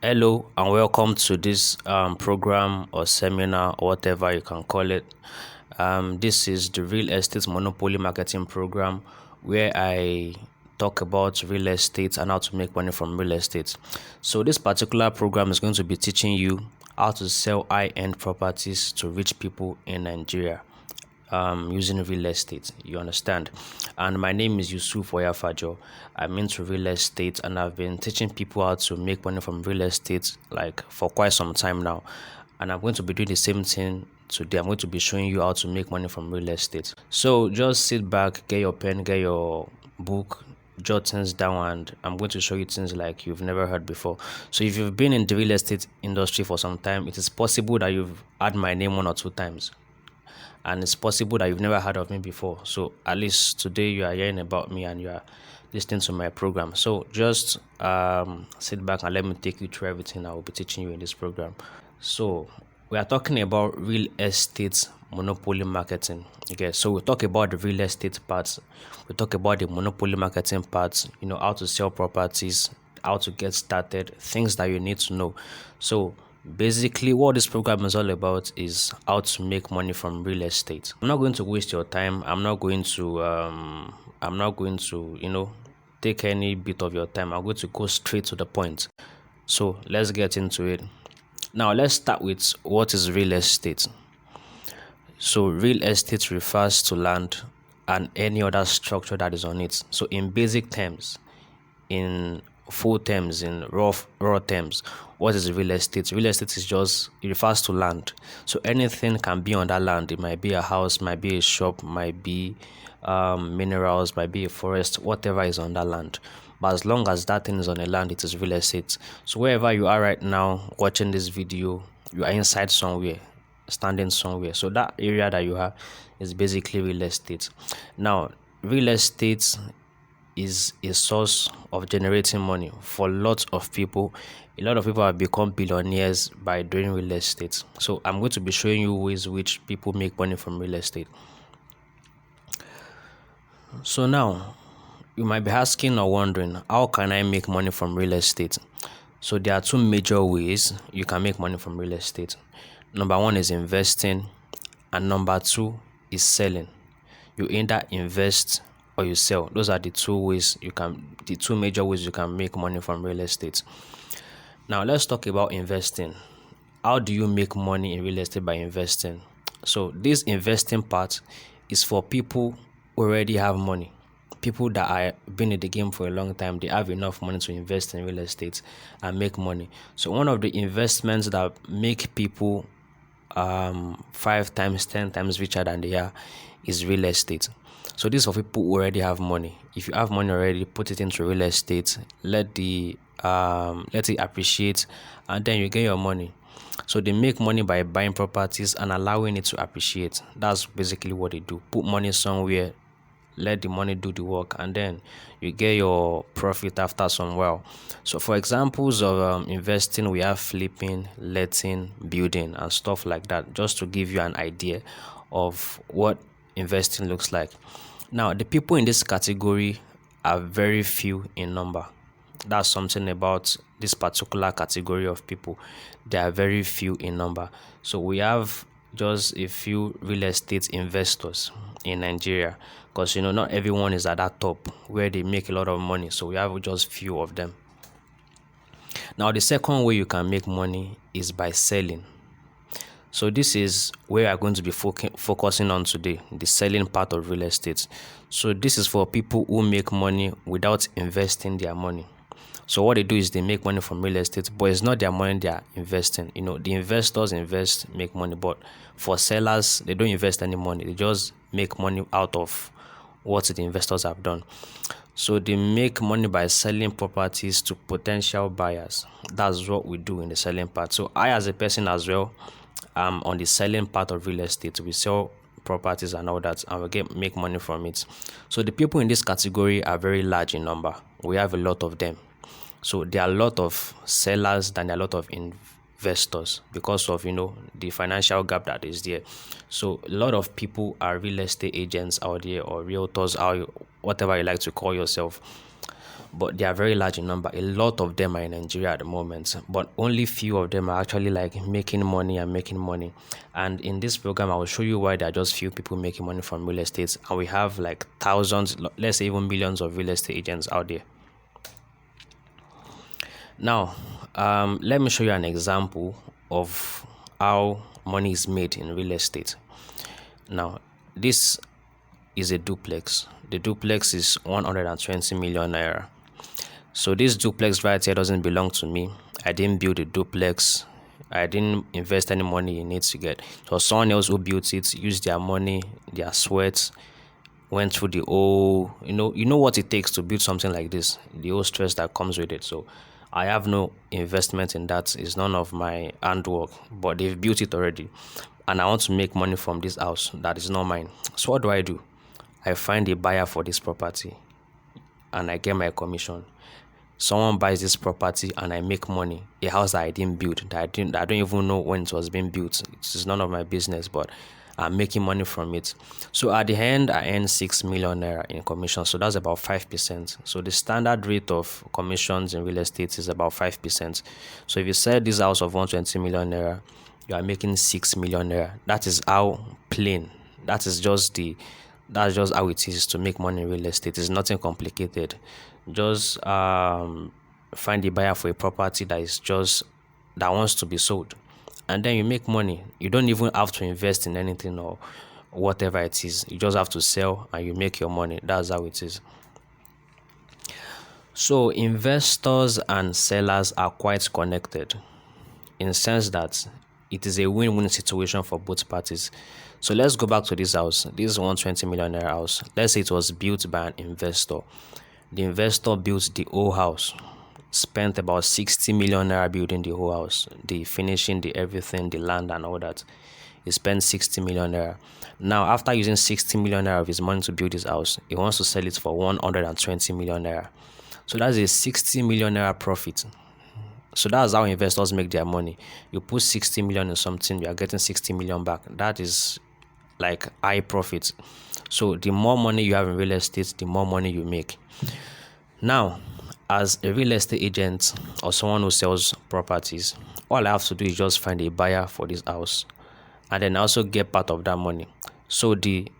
Hello and welcome to this program or seminar or whatever you can call it. This is the Real Estate Monopoly Marketing Program, where I talk about real estate and how to make money from real estate. So this particular program is going to be teaching you how to sell high-end properties to rich people in Nigeria using real estate. You understand? And my name is Yusuf Oyafajo. I'm into real estate and I've been teaching people how to make money from real estate like for quite some time now. And I'm going to be doing the same thing today. I'm going to be showing you how to make money from real estate. So just sit back, get your pen, get your book, jot things down, and I'm going to show you things like you've never heard before. So if you've been in the real estate industry for some time, it is possible that you've heard my name one or two times, and it's possible that you've never heard of me before. So at least today you are hearing about me and you are listening to my program. So just sit back and let me take you through everything I will be teaching you in this program. So we are talking about real estate monopoly marketing. Okay, so we'll talk about the real estate parts, we'll talk about the monopoly marketing parts, how to sell properties, how to get started, things that you need to know. So basically what this program is all about is how to make money from real estate. I'm not going to waste your time. I'm not going to take any bit of your time. I'm going to go straight to the point. So let's get into it. Now let's start with what is real estate. So real estate refers to land and any other structure that is on it. So in basic terms, in full terms, in raw terms, what is real estate? Real estate is it refers to land. So anything can be on that land. It might be a house, might be a shop, might be minerals, might be a forest, whatever is on that land. But as long as that thing is on a land, it is real estate. So wherever you are right now watching this video, you are inside somewhere, standing somewhere. So that area that you have is basically real estate. Now, real estate is a source of generating money for lots of people. A lot of people have become billionaires by doing real estate. So I'm going to be showing you ways which people make money from real estate. So now you might be asking or wondering, how can I make money from real estate? So there are two major ways you can make money from real estate. Number one is investing, and number two is selling. You either invest or you sell. Those are the two major ways you can make money from real estate. Now let's talk about investing. How do you make money in real estate by investing? So this investing part is for people who already have money. People that have been in the game for a long time, they have enough money to invest in real estate and make money. So one of the investments that make people 5 times, 10 times richer than they are is real estate. So this is for people who already have money. If you have money already, put it into real estate, let it appreciate, and then you get your money. So they make money by buying properties and allowing it to appreciate. That's basically what they do. Put money somewhere, let the money do the work, and then you get your profit after some while. So for examples of investing, we have flipping, letting, building, and stuff like that, just to give you an idea of what investing looks like. Now, the people in this category are very few in number. That's something about this particular category of people. They are very few in number. So we have just a few real estate investors in Nigeria, because not everyone is at that top where they make a lot of money. So we have just few of them. Now the second way you can make money is by selling. So this is where we are going to be focusing on today, the selling part of real estate. So this is for people who make money without investing their money. So what they do is they make money from real estate, but it's not their money they are investing. The investors invest, make money, but for sellers, they don't invest any money. They just make money out of what the investors have done. So they make money by selling properties to potential buyers. That's what we do in the selling part. So I, as a person as well, on the selling part of real estate. We sell properties and all that, and we make money from it. So the people in this category are very large in number. We have a lot of them. So there are a lot of sellers than there are a lot of investors because of the financial gap that is there. So a lot of people are real estate agents out there, or realtors, or whatever you like to call yourself. but they are very large in number. A lot of them are in Nigeria at the moment, but only few of them are actually like making money and making money. And in this program, I will show you why there are just few people making money from real estate, and we have like thousands, let's say even millions of real estate agents out there. Now, let me show you an example of how money is made in real estate. Now, this is a duplex. The duplex is 120 million naira. So this duplex right here doesn't belong to me. I didn't build a duplex. I didn't invest any money in it to get. So someone else who built it used their money, their sweat, went through the whole, you know what it takes to build something like this, the whole stress that comes with it. So I have no investment in that. It's none of my handwork, but they've built it already. And I want to make money from this house that is not mine. So what do? I find a buyer for this property and I get my commission. Someone buys this property and I make money. A house that I didn't build, that I don't even know when it was being built. It's none of my business, but I'm making money from it. So at the end, I earn 6 million naira in commission. So that's about 5%. So the standard rate of commissions in real estate is about 5%. So if you sell this house of 120 million naira, you are making 6 million naira. That is how plain. That's just how it is to make money in real estate. It's nothing complicated. Just find a buyer for a property that wants to be sold, and then you make money. You don't even have to invest in anything or whatever it is. You just have to sell and you make your money. That's how it is. So investors and sellers are quite connected in the sense that it is a win-win situation for both parties. So let's go back to this house. This 120 million naira house. Let's say it was built by an investor. The investor built the whole house, spent about 60 million naira building the whole house, the finishing, the everything, the land and all that. He spent 60 million naira. Now, after using 60 million naira of his money to build his house, he wants to sell it for 120 million naira. So that's a 60 million naira profit. So that's how investors make their money. You put 60 million in something, you are getting 60 million back. That is like high profit. So the more money you have in real estate, the more money you make. Now, as a real estate agent or someone who sells properties, all I have to do is just find a buyer for this house and then also get part of that money. So the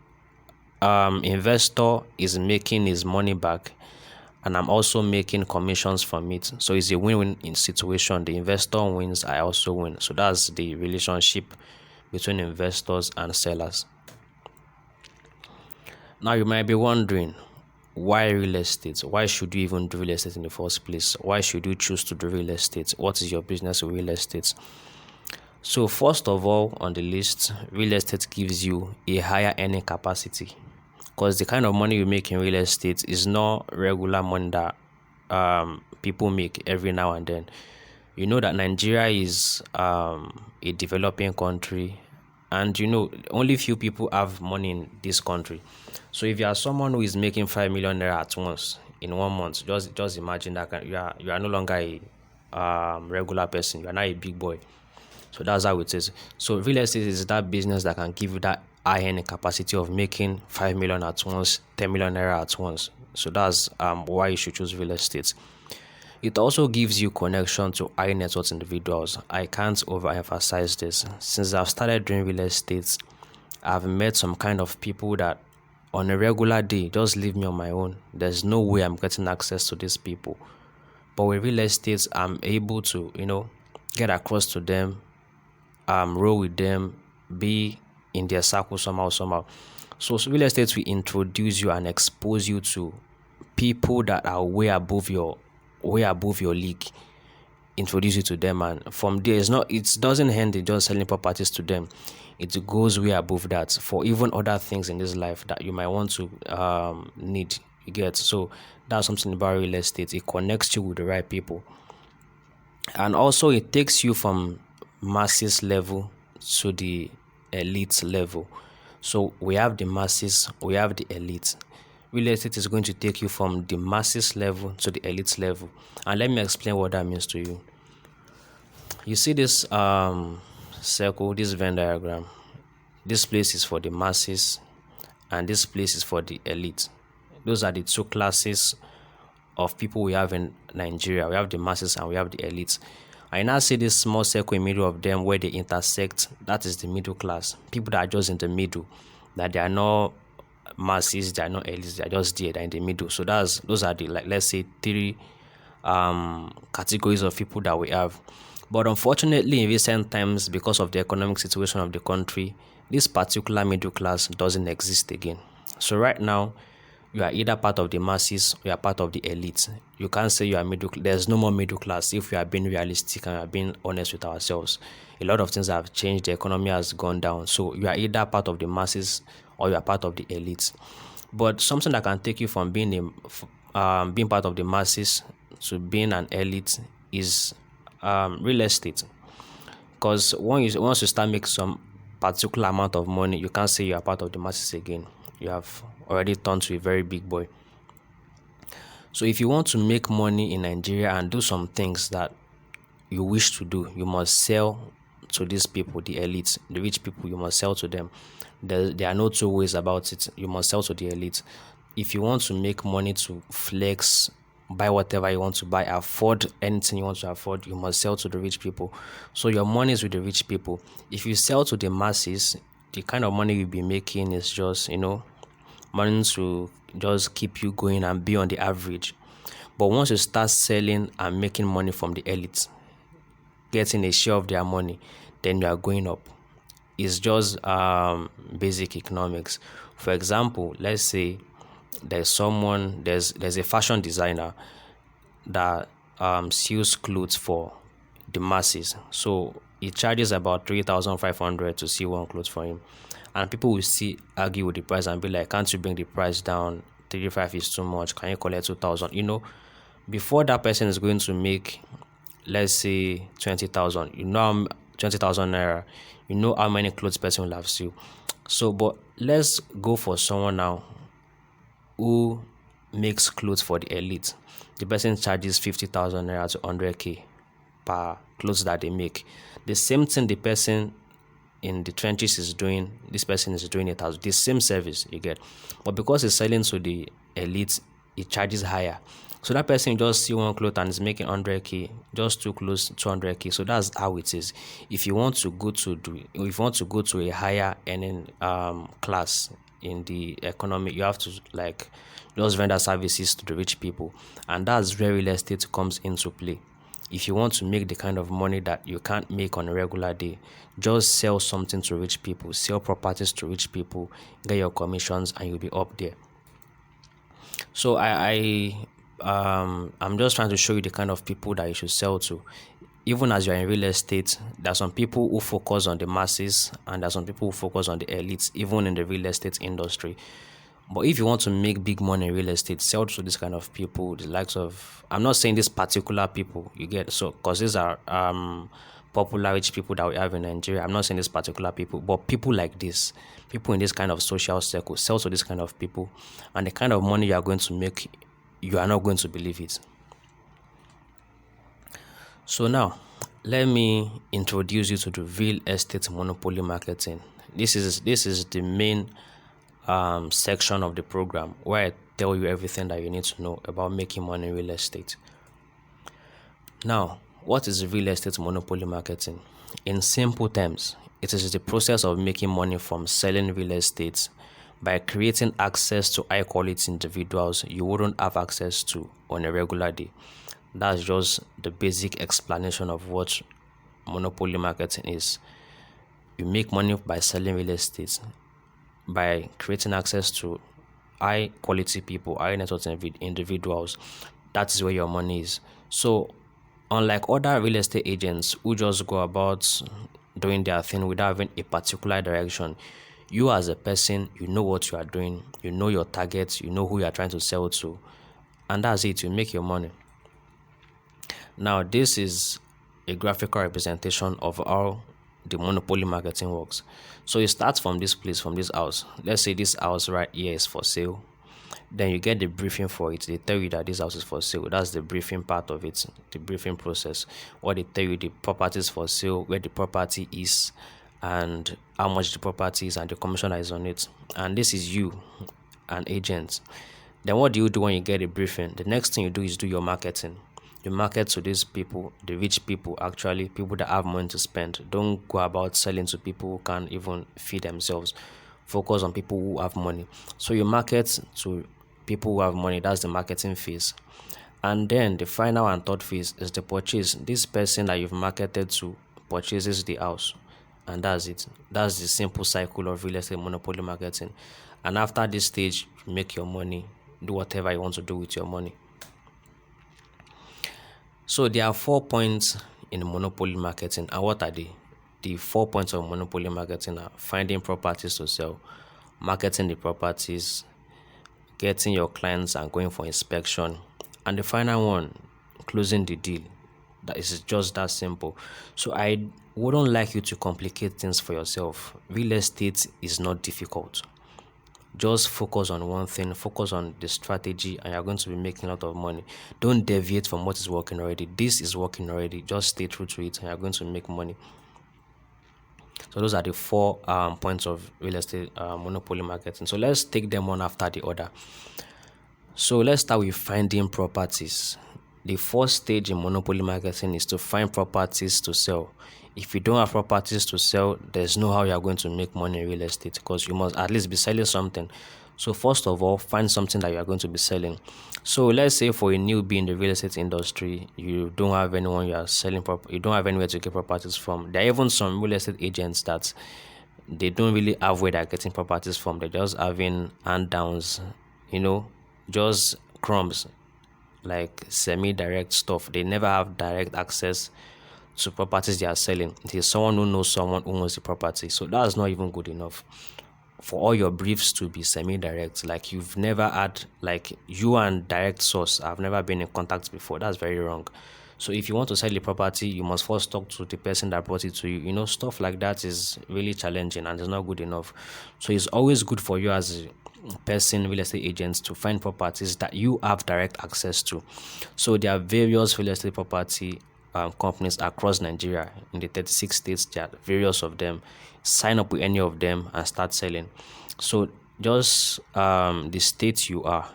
investor is making his money back and I'm also making commissions from it. So it's a win-win situation. The investor wins, I also win. So that's the relationship between investors and sellers. Now you might be wondering, why real estate? Why should you even do real estate in the first place? Why should you choose to do real estate? What is your business with real estate? So first of all on the list, real estate gives you a higher earning capacity, because the kind of money you make in real estate is not regular money that people make every now and then. You know that Nigeria is a developing country, and only few people have money in this country. So if you are someone who is making 5 million naira at once in 1 month, just imagine that you are no longer a regular person. You are not a big boy. So that's how it is. So real estate is that business that can give you that high earning capacity of making 5 million at once, 10 million naira at once. So that's why you should choose real estate. It also gives you connection to high net worth individuals. I can't overemphasize this. Since I've started doing real estate, I've met some kind of people that on a regular day just leave me on my own. There's no way I'm getting access to these people. But with real estate, I'm able to, get across to them, roll with them, be in their circle somehow. So real estate will introduce you and expose you to people that are way above your league. Introduce you to them, and from there it doesn't end in just selling properties to them. It goes way above that for even other things in this life that you might want to need. You get? So that's something about real estate. It connects you with the right people, and also it takes you from masses level to the elite level. So we have the masses, we have the elite. Real estate is going to take you from the masses level to the elite level. And let me explain what that means to you. You see this circle, this Venn diagram. This place is for the masses and this place is for the elite. Those are the two classes of people we have in Nigeria. We have the masses and we have the elites. I now see this small circle in the middle of them where they intersect. That is the middle class. People that are just in the middle, that they are not masses, they are not elites, they are just there, they're in the middle. So those are the, like, let's say three categories of people that we have. But unfortunately, in recent times, because of the economic situation of the country, this particular middle class doesn't exist again. So right now, you are either part of the masses or you are part of the elite. You can't say you are middle. There's no more middle class if we are being realistic and we are being honest with ourselves. A lot of things have changed. The economy has gone down. So you are either part of the masses or you are part of the elite. But something that can take you from being part of the masses to being an elite is real estate. Because once you start making some particular amount of money, you can't say you are part of the masses again. You have already turned to a very big boy. So if you want to make money in Nigeria and do some things that you wish to do, you must sell to these people, the elites, the rich people. You must sell to them. There are no two ways about it. You must sell to the elite. If you want to make money to flex, buy whatever you want to buy, afford anything you want to afford, you must sell to the rich people. So your money is with the rich people. If you sell to the masses, the kind of money you'll be making is just, money to just keep you going and be on the average. But once you start selling and making money from the elites, getting a share of their money, then you are going up. It's just basic economics. For example, let's say there's a fashion designer that sews clothes for the masses. So he charges about 3,500 to see one clothes for him. And people will still argue with the price and be like, can't you bring the price down? 35 is too much. Can you collect 2,000? Before that person is going to make, let's say 20,000, 20,000 naira, how many clothes person will have sew. So, but let's go for someone now who makes clothes for the elite. The person charges 50,000 naira to 100k per clothes that they make. The same thing the person in the trenches is doing, this person is doing it as the same service, you get. But because he's selling to the elite, he charges higher. So that person just see one cloth and is making 100k, just two clothes 200k. So that's how it is. If you want to go to a higher earning class in the economy, you have to just render services to the rich people, and that's where real estate comes into play. If you want to make the kind of money that you can't make on a regular day, just sell something to rich people, sell properties to rich people, get your commissions, and you'll be up there. So I'm just trying to show you the kind of people that you should sell to. Even as you're in real estate, there are some people who focus on the masses and there are some people who focus on the elites, even in the real estate industry. But if you want to make big money in real estate, sell to this kind of people, the likes of, I'm not saying these particular people, you get, so, because these are popular rich people that we have in Nigeria. I'm not saying these particular people, but people like this, people in this kind of social circle, sell to this kind of people, and the kind of money you are going to make, you are not going to believe it. So now, let me introduce you to the real estate monopoly marketing. This is the main section of the program where I tell you everything that you need to know about making money in real estate. Now, what is real estate monopoly marketing? In simple terms, it is the process of making money from selling real estate by creating access to high quality individuals you wouldn't have access to on a regular day. That's just the basic explanation of what monopoly marketing is. You make money by selling real estate, by creating access to high quality people, high net worth individuals. That is where your money is. So unlike other real estate agents who just go about doing their thing without having a particular direction, you as a person, you know what you are doing, you know your targets, you know who you are trying to sell to, and that's it. You make your money. Now, this is a graphical representation of how the monopoly marketing works. So it starts from this place, from this house. Let's say this house right here is for sale. Then you get the briefing for it. They tell you that this house is for sale. That's the briefing part of it, the briefing process. Or they tell you the property is for sale, where the property is, and how much the property is, and the commission that is on it. And this is you, an agent. Then what do you do when you get a briefing? The next thing you do is do your marketing. You market to these people, the rich people, actually, people that have money to spend. Don't go about selling to people who can't even feed themselves. Focus on people who have money. So you market to people who have money. That's the marketing phase. And then the final and third phase is the purchase. This person that you've marketed to purchases the house, and that's it. That's the simple cycle of real estate monopoly marketing. And after this stage, you make your money, do whatever you want to do with your money. So there are 4 points in monopoly marketing. And what are they? The 4 points of monopoly marketing are finding properties to sell, marketing the properties, getting your clients and going for inspection, and the final one, closing the deal. That is just that simple. So I wouldn't like you to complicate things for yourself. Real estate is not difficult. Just focus on one thing, focus on the strategy, and you're going to be making a lot of money. Don't deviate from what is working already. This is working already. Just stay true to it, and you're going to make money. So those are the 4 points of real estate monopoly marketing. So let's take them one after the other. So let's start with finding properties. The first stage in monopoly marketing is to find properties to sell. If you don't have properties to sell, there's no how you're going to make money in real estate, because you must at least be selling something. So first of all, find something that you are going to be selling. So let's say for a newbie in the real estate industry, you don't have anyone you are selling you don't have anywhere to get properties from. There are even some real estate agents that they don't really have where they're getting properties from. They're just having hand downs, just crumbs, like semi-direct stuff. They never have direct access to properties they are selling. It is someone who knows someone who owns the property. So that's not even good enough for all your briefs to be semi-direct. Like you've never had, like you and direct source have never been in contact before. That's very wrong. So if you want to sell the property, you must first talk to the person that brought it to you. Stuff like that is really challenging and it's not good enough. So it's always good for you as a person, real estate agents, to find properties that you have direct access to. So there are various real estate property companies across Nigeria. In the 36 states, there are various of them. Sign up with any of them and start selling. So just the state you are,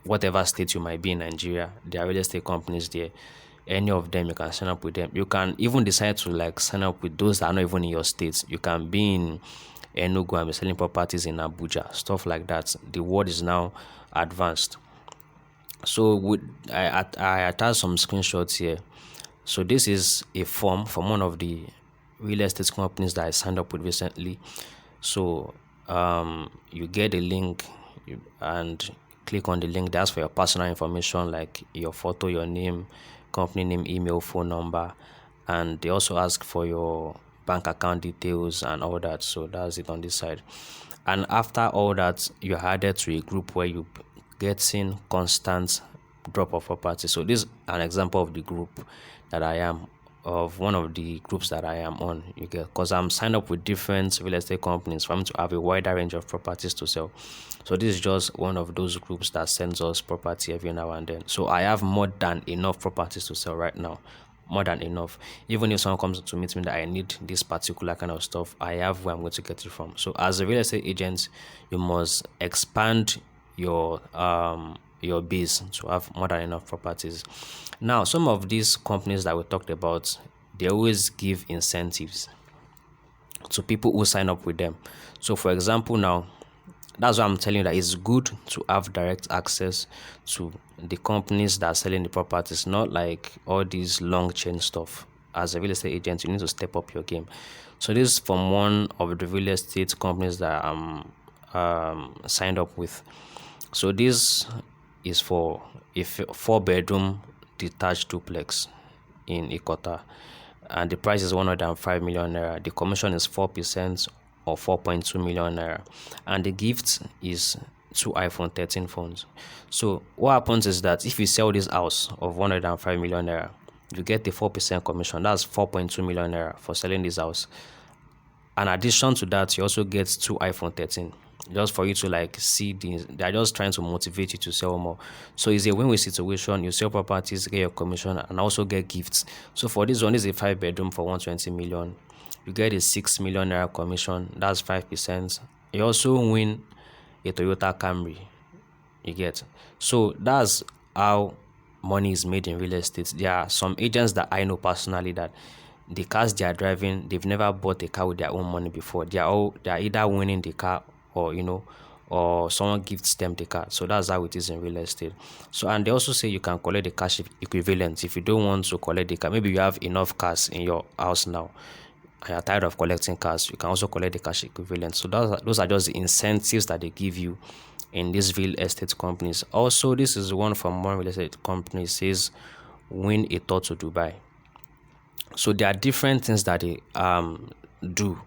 whatever state you might be in Nigeria, there are real estate companies there. Any of them, you can sign up with them. You can even decide to sign up with those that are not even in your state. You can be in Enugu and be selling properties in Abuja, stuff like that. The world is now advanced. So I attached some screenshots here. So this is a form from one of the real estate companies that I signed up with recently. So you get a link and click on the link. That's for your personal information, like your photo, your name, company name, email, phone number, and they also ask for your bank account details and all that. So that's it on this side. And after all that, you're added to a group where you getting constant drop of property. So this is an example of the group that I am, of one of the groups that I am on. You get, because I'm signed up with different real estate companies for me to have a wider range of properties to sell. So this is just one of those groups that sends us property every now and then. So I have more than enough properties to sell right now. More than enough. Even if someone comes to meet me that I need this particular kind of stuff, I have where I'm going to get it from. So as a real estate agent, you must expand your base to have more than enough properties. Now, some of these companies that we talked about, they always give incentives to people who sign up with them. So for example, now that's why I'm telling you that it's good to have direct access to the companies that are selling the properties, not like all these long chain stuff. As a real estate agent, you need to step up your game. So this is from one of the real estate companies that I'm signed up with. So this is for a 4-bedroom detached duplex in Ikota, and the price is 105 million naira. The commission is 4% or 4.2 million naira, and the gift is 2 iPhone 13 phones. So what happens is that if you sell this house of 105 million naira, you get the 4% commission. That's 4.2 million naira for selling this house. In addition to that, you also get 2 iPhone 13, just for you to see these. They're just trying to motivate you to sell more. So it's a win-win situation. You sell properties, get your commission, and also get gifts. So for this one, this is a 5-bedroom for 120 million. You get a 6 million naira commission. That's 5%. You also win a Toyota Camry. You get? So that's how money is made in real estate. There are some agents that I know personally that the cars they are driving, they've never bought a car with their own money before. They are either winning the car, or or someone gifts them the car. So that's how it is in real estate. So, and they also say you can collect the cash equivalent if you don't want to collect the car. Maybe you have enough cars in your house now and you're tired of collecting cash, you can also collect the cash equivalent. So those are just the incentives that they give you in these real estate companies. Also, this is one from one real estate company, says win a tour to Dubai. So there are different things that they do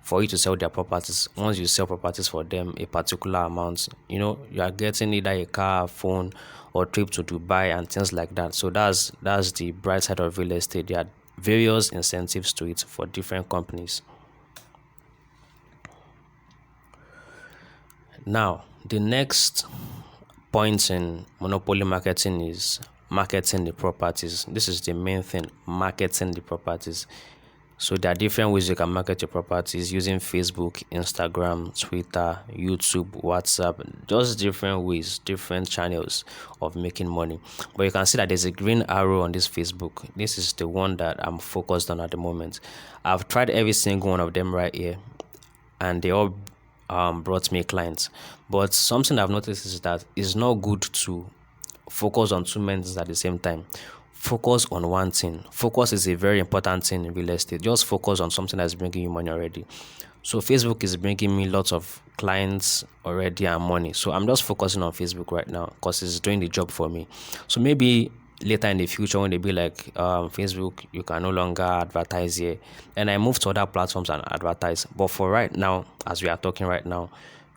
for you to sell their properties. Once you sell properties for them a particular amount, you are getting either a car, phone, or trip to Dubai and things like that. So that's the bright side of real estate. There are various incentives to it for different companies. Now, the next point in monopoly marketing is marketing the properties. This is the main thing, marketing the properties. So there are different ways you can market your properties using Facebook, Instagram, Twitter, YouTube, WhatsApp, just different ways, different channels of making money. But you can see that there's a green arrow on this Facebook. This is the one that I'm focused on at the moment. I've tried every single one of them right here, and they all brought me clients. But something I've noticed is that it's not good to focus on too many things at the same time. Focus on one thing. Focus is a very important thing in real estate. Just focus on something that's bringing you money already. So Facebook is bringing me lots of clients already and money. So I'm just focusing on Facebook right now because it's doing the job for me. So maybe later in the future, when they be like, Facebook, you can no longer advertise here, and I move to other platforms and advertise. But for right now, as we are talking right now,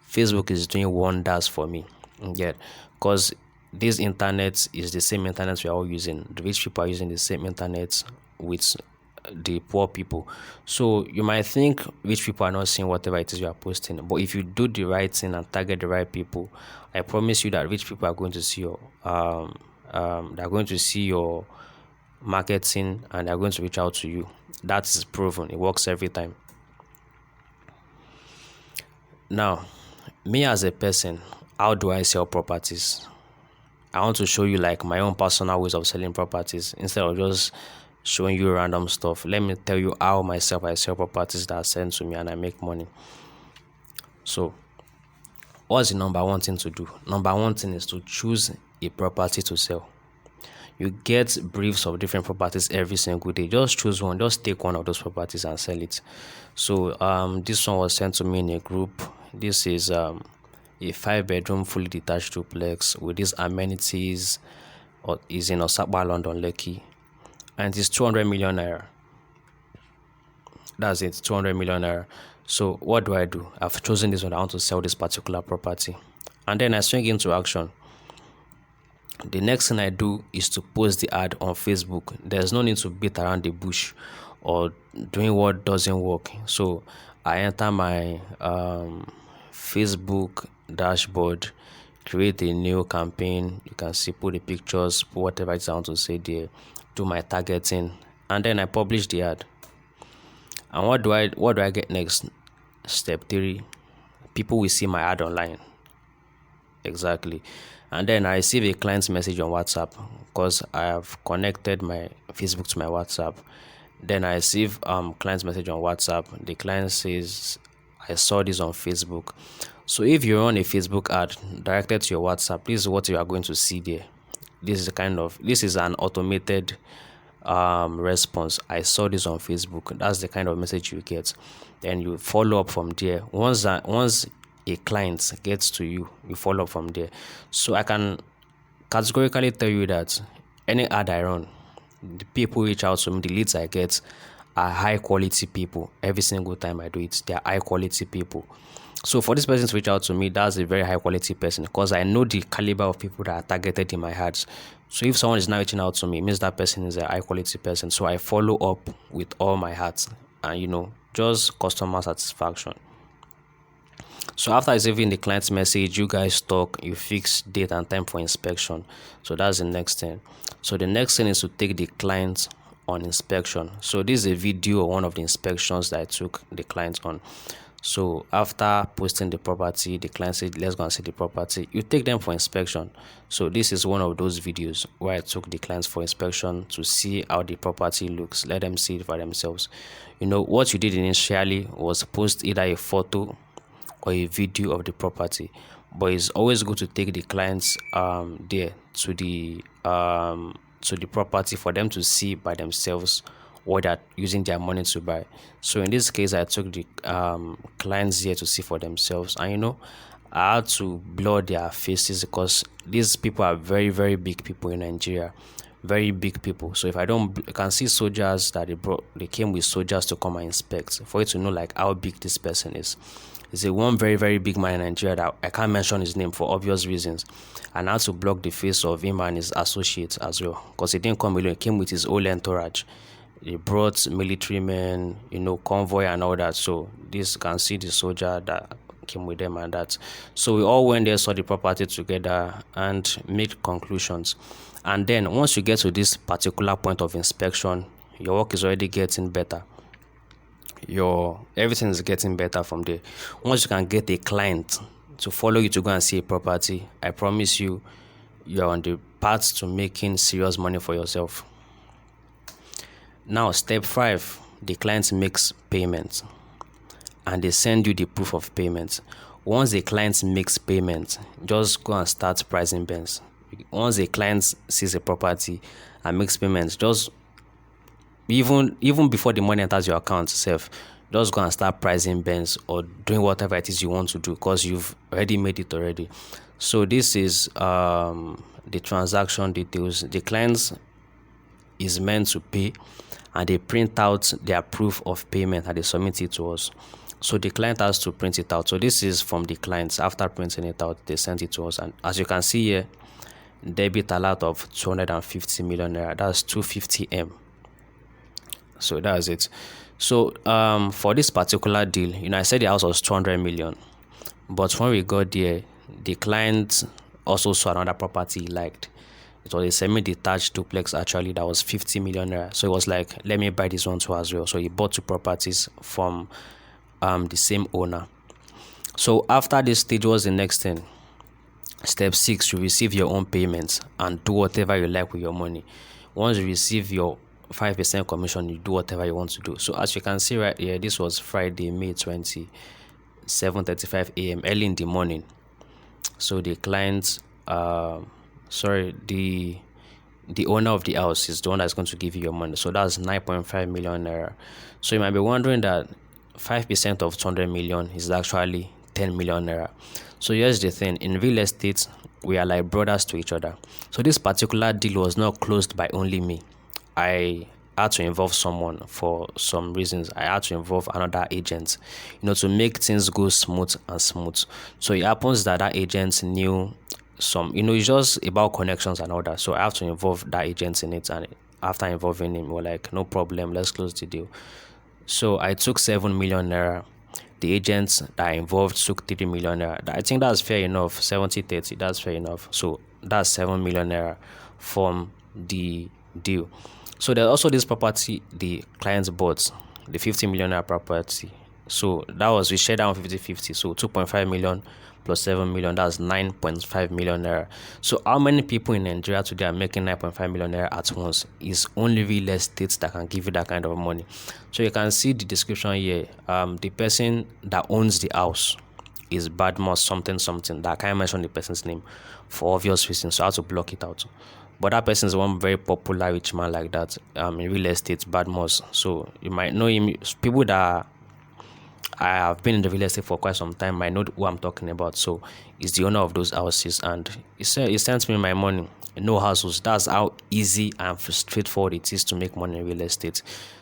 Facebook is doing wonders for me. Yeah, because this internet is the same internet we are all using. The rich people are using the same internet with the poor people. So you might think rich people are not seeing whatever it is you are posting, but if you do the right thing and target the right people, I promise you that rich people are going to see your they're going to see your marketing and they're going to reach out to you. That is proven. It works every time. Now, me as a person, how do I sell properties? I want to show you like my own personal ways of selling properties instead of just showing you random stuff. Let me tell you how myself I sell properties that are sent to me and I make money. So, what's the number one thing to do? Number one thing is to choose a property to sell. You get briefs of different properties every single day. Just choose one. Just take one of those properties and sell it. So this one was sent to me in a group. This is a 5-bedroom fully detached duplex with these amenities. Is in Osapa, London, Lekki, and it's 200 million naira. That's it, 200 million naira. So what do? I've chosen this one. I want to sell this particular property, and then I swing into action. The next thing I do is to post the ad on Facebook. There's no need to beat around the bush or doing what doesn't work. So I enter my Facebook dashboard, create a new campaign. You can see, put the pictures, put whatever I want to say there, do my targeting, and then I publish the ad. And what do I get next? Step 3, people will see my ad online. Exactly. And then I receive a client's message on WhatsApp because I have connected my Facebook to my WhatsApp. Then I receive client's message on WhatsApp. The client says, I saw this on Facebook. So if you run a Facebook ad directed to your WhatsApp, this is what you are going to see there. This is an automated response. I saw this on Facebook. That's the kind of message you get. Then you follow up from there. Once a client gets to you, you follow up from there. So I can categorically tell you that any ad I run, the people reach out to me, the leads I get are high quality people. Every single time I do it, they are high quality people. So for this person to reach out to me, that's a very high quality person because I know the caliber of people that are targeted in my ads. So if someone is now reaching out to me, it means that person is a high quality person. So I follow up with all my ads and just customer satisfaction. So after receiving the client's message, you guys talk, you fix date and time for inspection. So that's the next thing. So the next thing is to take the client on inspection. So this is a video of one of the inspections that I took the client on. So after posting the property, the client said, let's go and see the property. You take them for inspection. So this is one of those videos where I took the clients for inspection to see how the property looks. Let them see it for themselves. What you did initially was post either a photo or a video of the property, but it's always good to take the clients there to the property for them to see by themselves what they're using their money to buy. So in this case, I took the clients here to see for themselves, and I had to blur their faces because these people are very, very big people in Nigeria, very big people. So if I don't, you can see soldiers that they came with soldiers to come and inspect for you to know like how big this person is. He's a one very, very big man in Nigeria that I can't mention his name for obvious reasons. And I had to block the face of him and his associates as well, because he didn't come alone. He came with his whole entourage. They brought military men, convoy and all that. So this can see the soldier that came with them and that. So we all went there, saw the property together, and made conclusions. And then once you get to this particular point of inspection, your work is already getting better. Everything is getting better from there. Once you can get a client to follow you to go and see a property, I promise you are on the path to making serious money for yourself. Now, step 5, the client makes payment and they send you the proof of payment. Once the client makes payment, just go and start pricing bins. Once a client sees a property and makes payment, just even before the money enters your account itself, just go and start pricing bins or doing whatever it is you want to do, because you've already made it already. So this is the transaction details. The clients is meant to pay, and they print out their proof of payment and they submit it to us. So the client has to print it out. So this is from the clients. After printing it out, they sent it to us, and as you can see here, debit alert of 250 million naira. That's 250M. So that's it. So for this particular deal, I said the house was 200 million, but when we got there, the client also saw another property he liked. It was a semi-detached duplex actually that was 50 million naira. So it was like, let me buy this one too as well. So he bought 2 properties from the same owner. So after this stage, was the next thing. Step 6, you receive your own payments and do whatever you like with your money. Once you receive your 5% commission, you do whatever you want to do. So as you can see right here, this was Friday, May 20, 7:35 a.m. early in the morning. So the client, the owner of the house is the one that's going to give you your money. So that's 9.5 million naira. So you might be wondering that 5% of 200 million is actually 10 million naira. So here's the thing. In real estate, we are like brothers to each other. So this particular deal was not closed by only me. I had to involve someone for some reasons. I had to involve another agent, to make things go smooth. So it happens that agent knew some, it's just about connections and all that. So I have to involve that agent in it, and after involving him, we're like, no problem, let's close the deal. So I took 7 million naira. The agents that I involved took 3 million naira. I think that's fair enough. 70-30, that's fair enough. So that's 7 million naira from the deal. So there's also this property the clients bought, the 50 million naira property. So that was, we shared down 50-50. So 2.5 million plus 7 million, that's 9.5 million naira. So how many people in Nigeria today are making 9.5 million naira at once? Is only real estate that can give you that kind of money. So you can see the description here. The person that owns the house is Badmus something that I can't mention the person's name for obvious reasons, so I have to block it out. But that person is one very popular rich man like that in real estate, Badmus. So you might know him. People that I have been in the real estate for quite some time might know who I'm talking about. So he's the owner of those houses, and he sends me my money. No hassles. That's how easy and straightforward it is to make money in real estate.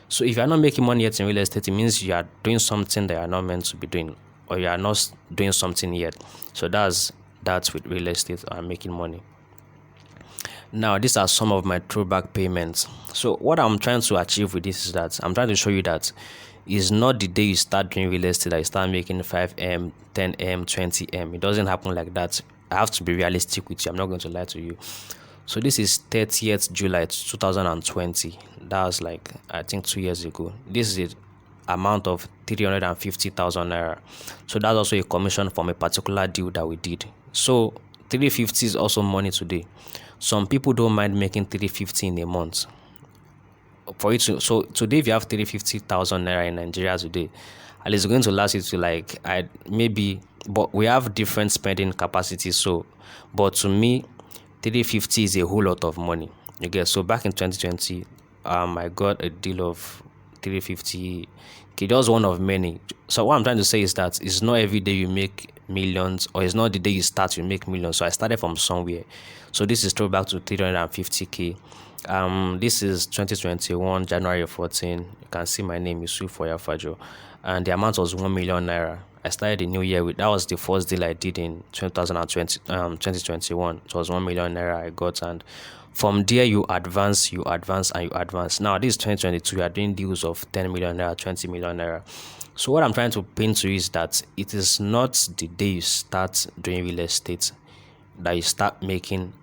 So if you're not making money yet in real estate, it means you are doing something that you're not meant to be doing, or you are not doing something yet. So that's with real estate and making money. Now, these are some of my throwback payments. So what I'm trying to achieve with this is that I'm trying to show you that it's not the day you start doing real estate that you start making 5M, 10M, 20M. It doesn't happen like that. I have to be realistic with you. I'm not going to lie to you. So this is 30th July 2020. That was like, I think 2 years ago. This is it. amount of 350,000 naira. So that's also a commission from a particular deal that we did. So 350 is also money today. Some people don't mind making 350 in a month. For it to, so today, if you have 350,000 naira in Nigeria today, at least it's going to last you to like I maybe, but we have different spending capacities. So, but to me, 350 is a whole lot of money. You get. So back in 2020, I got a deal of 350. Okay, just one of many. So what I'm trying to say is that it's not every day you make millions, or it's not the day you start you make millions. So I started from somewhere. So this is throwback to 350k. This is 2021 January 14. You can see my name is Yusuf Fajo, and the amount was 1 million naira. I started the new year with, that was the first deal I did in 2021. It was 1 million naira I got, and from there you advance, and you advance. Now this is 2022. You are doing deals of 10 million naira, 20 million naira. So what I'm trying to paint to you is that it is not the day you start doing real estate that you start making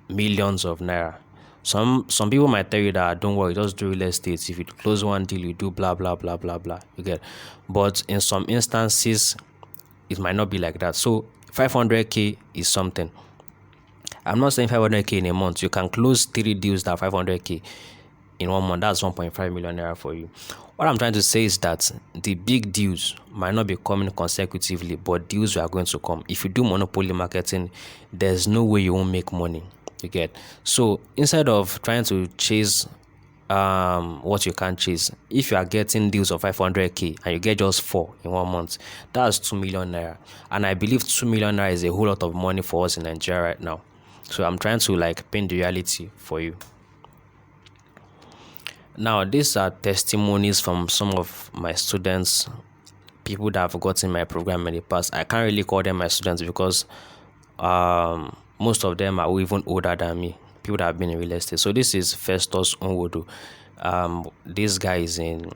millions of naira. Some people might tell you that don't worry, just do real estate. If you close one deal, you do blah blah blah blah blah. You get, but in some instances, it might not be like that. So 500k is something. I'm not saying 500k in a month. You can close 3 deals that 500k in 1 month. That's 1.5 million naira for you. What I'm trying to say is that the big deals might not be coming consecutively, but deals are going to come. If you do monopoly marketing, there's no way you won't make money. You get. So instead of trying to chase what you can't chase, if you are getting deals of 500k and you get just 4 in 1 month, that's 2 million naira. And I believe 2 million naira is a whole lot of money for us in Nigeria right now. So I'm trying to like paint the reality for you. Now, these are testimonies from some of my students, people that have gotten my program in the past. I can't really call them my students because most of them are even older than me, people that have been in real estate. So this is Festus Onwodo. This guy is in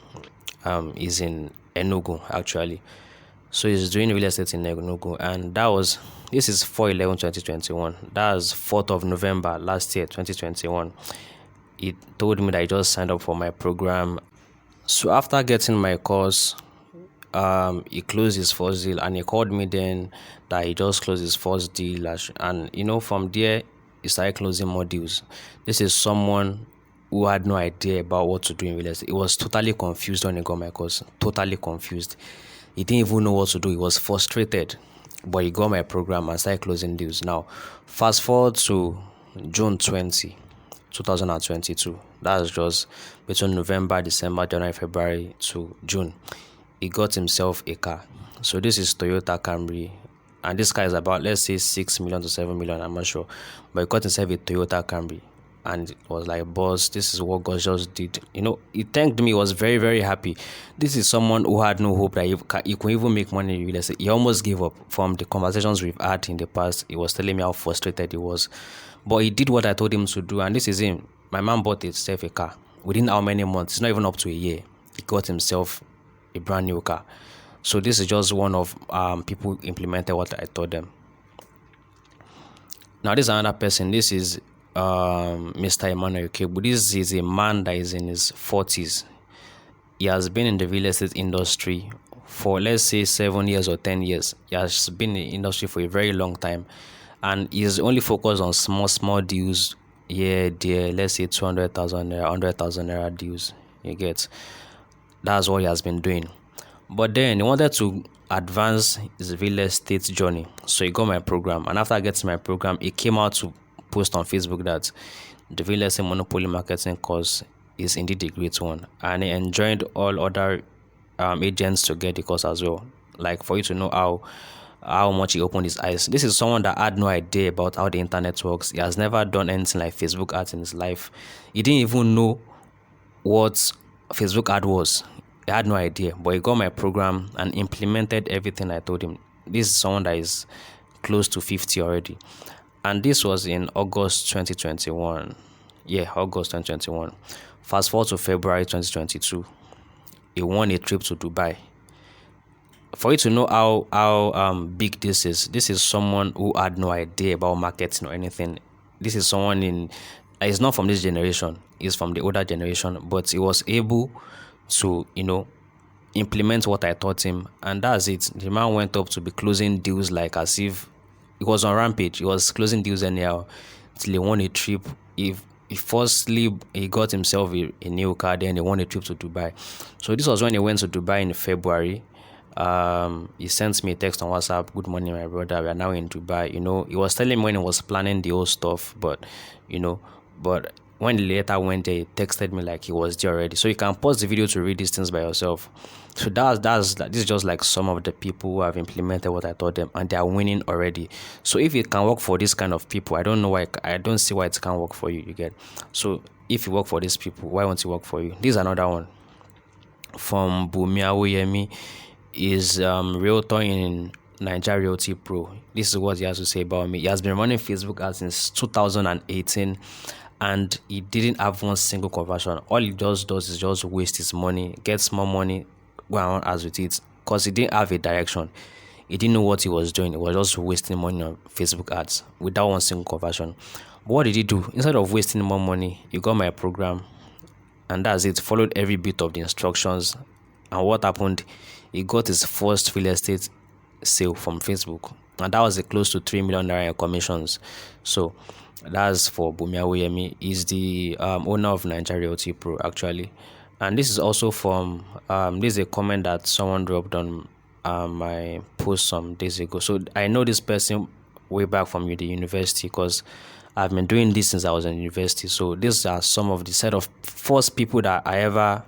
Enugu actually. So he's doing real estate in Enugu, and this is 4/11/2021. That was 4th of November last year, 2021. He told me that he just signed up for my program. So after getting my course, he closed his first deal, and he called me then that he just closed his first deal, and from there he started closing more deals. This is someone who had no idea about what to do in real estate. He was totally confused when he got my course. Totally confused. He didn't even know what to do. He was frustrated, but he got my program and started closing deals. Now, fast forward to June 2022. That's just between November, December, January, February to June. He got himself a car. So this is Toyota Camry, and this car is about, let's say, 6 million to 7 million. I'm not sure, but he got himself a Toyota Camry, and it was like, boss, this is what God just did. He thanked me. He was very, very happy. This is someone who had no hope that he could even make money in real estate. He almost gave up. From the conversations we've had in the past, he was telling me how frustrated he was, but he did what I told him to do. And this is him. My man bought himself a car within how many months? It's not even up to a year. He got himself a brand new car. So this is just one of people who implemented what I told them. Now this is another person. This is Mr. Emmanuel Kebu. This is a man that is in his 40s. He has been in the real estate industry for, let's say, 7 years or 10 years. He has been in the industry for a very long time, and he is only focused on small deals here, there. Let's say 200,000 naira, 100,000 naira deals. You get. That's what he has been doing. But then he wanted to advance his real estate journey, so he got my program. And after getting my program, he came out to post on Facebook that the real estate monopoly marketing course is indeed a great one, and he enjoined all other agents to get the course as well. Like, for you to know how much he opened his eyes. This is someone that had no idea about how the internet works. He has never done anything like Facebook ads in his life. He didn't even know what Facebook ad was. He had no idea, but he got my program and implemented everything I told him. This is someone that is close to 50 already. And this was in August 2021. Yeah, August 2021. Fast forward to February 2022. He won a trip to Dubai. For you to know how big this is someone who had no idea about marketing or anything. This is someone he's not from this generation. He's from the older generation, but he was able to, implement what I taught him, and that's it. The man went up to be closing deals like as if he was on rampage. He was closing deals anyhow till he won a trip. If he firstly he got himself a new car, then he won a trip to Dubai. So this was when he went to Dubai in February. He sent me a text on WhatsApp. Good morning, my brother. We are now in Dubai. He was telling me when he was planning the whole stuff, but but when he later went there, he texted me like he was there already. So you can pause the video to read these things by yourself. So this is just like some of the people who have implemented what I taught them, and they are winning already. So if it can work for this kind of people, I don't see why it can't work for you. You get? So if you work for these people, why won't it work for you? This is another one from Bumiawoyemi. Is realtor in Nigeria Realty Pro. This is what he has to say about me. He has been running Facebook ads since 2018, and he didn't have one single conversion. All he just does is just waste his money, gets more money, go around as with it, because he didn't have a direction. He didn't know what he was doing. He was just wasting money on Facebook ads without one single conversion. But what did he do? Instead of wasting more money, he got my program, and that's it. Followed every bit of the instructions, and what happened? He got his first real estate sale from Facebook, and that was a close to 3 million naira in commissions. So that's for Bumiawoyemi. He's the owner of Nigeria Realty Pro actually, and this is also from this is a comment that someone dropped on my post some days ago. So I know this person way back from the university, because I've been doing this since I was in university. So these are some of the set of first people that I ever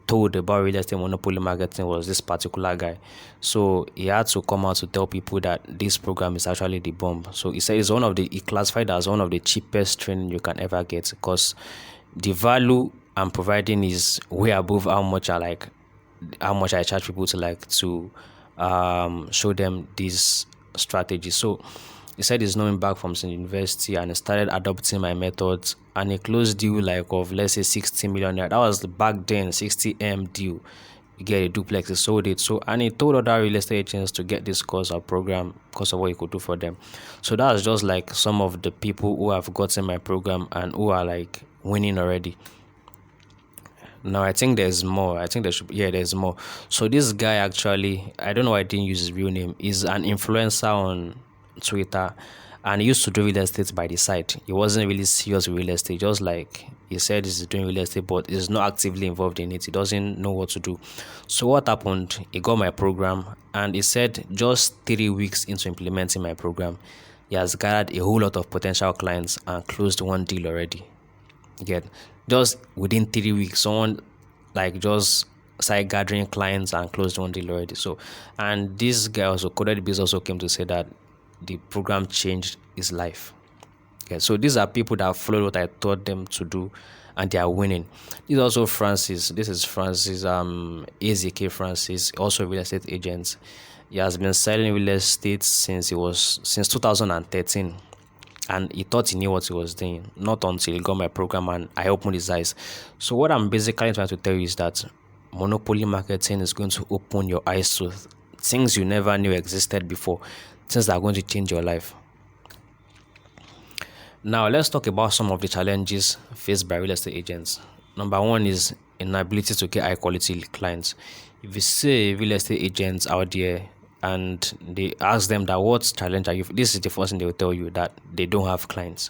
told about real estate monopoly marketing was this particular guy. So he had to come out to tell people that this program is actually the bomb. So he said he classified as one of the cheapest training you can ever get, because the value I'm providing is way above how much I charge people to show them this strategy. So he said he's knowing back from university, and he started adopting my methods, and he closed deal like of, let's say, 60 million. That was back then, 60M deal. You get a duplex, he sold it. So, and he told other real estate agents to get this course or program because of what he could do for them. So that's just like some of the people who have gotten my program and who are like winning already. Now I think there's more. I think there's more. So this guy actually, I don't know why I didn't use his real name, is an influencer on Twitter, and he used to do real estate by the side. He wasn't really serious with real estate, just like he said he's doing real estate, but he's not actively involved in it. He doesn't know what to do. So what happened? He got my program, and he said just 3 weeks into implementing my program, he has gathered a whole lot of potential clients and closed one deal already. Get just within 3 weeks, someone like just started gathering clients and closed one deal already. So, and this guy also, Coded Biz, also came to say that the program changed his life. Okay, so these are people that followed what I taught them to do, and they are winning. This is also Francis. This is Francis, AZK Francis, also real estate agent. He has been selling real estate since 2013. And he thought he knew what he was doing, not until he got my program and I opened his eyes. So what I'm basically trying to tell you is that monopoly marketing is going to open your eyes to things you never knew existed before, things that are going to change your life. Now let's talk about some of the challenges faced by real estate agents. Number one is inability to get high quality clients. If you see real estate agents out there and they ask them that what challenge are you, this is the first thing they will tell you, that they don't have clients.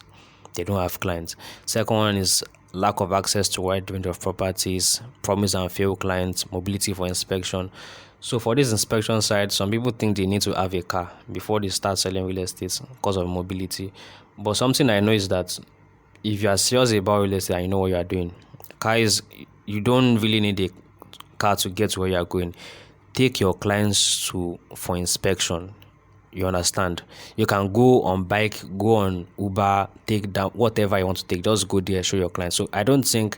Second one is lack of access to wide range of properties, promise and fail clients, mobility for inspection. So for this inspection side, some people think they need to have a car before they start selling real estate because of mobility. But something I know is that if you are serious about real estate and you know what you are doing, you don't really need a car to get to where you are going. Take your clients for inspection. You understand? You can go on bike, go on Uber, take down whatever you want to take. Just go there, show your clients. So I don't think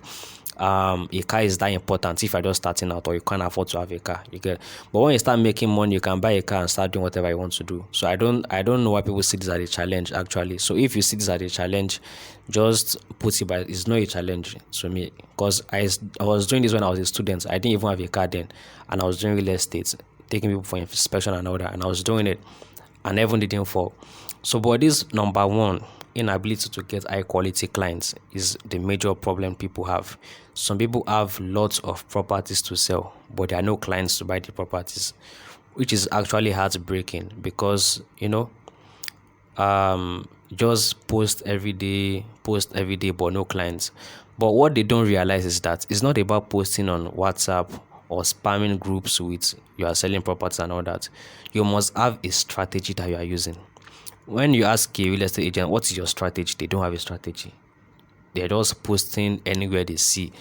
a car is that important if you're just starting out or you can't afford to have a car. You get, but when you start making money, you can buy a car and start doing whatever you want to do. So I don't know why people see this as a challenge actually. So if you see this as a challenge, just put it by, it's not a challenge to me, because I was doing this when I was a student. I didn't even have a car then, and I was doing real estate, taking people for inspection and all that, and I was doing it and everyone didn't fall. So but this number one, inability to get high quality clients is the major problem people have. Some people have lots of properties to sell, but there are no clients to buy the properties, which is actually heartbreaking because just post every day, but no clients. But what they don't realize is that it's not about posting on WhatsApp or spamming groups with you are selling properties and all that. You must have a strategy that you are using. When you ask a real estate agent, what is your strategy? They don't have a strategy. They're just posting anywhere they see.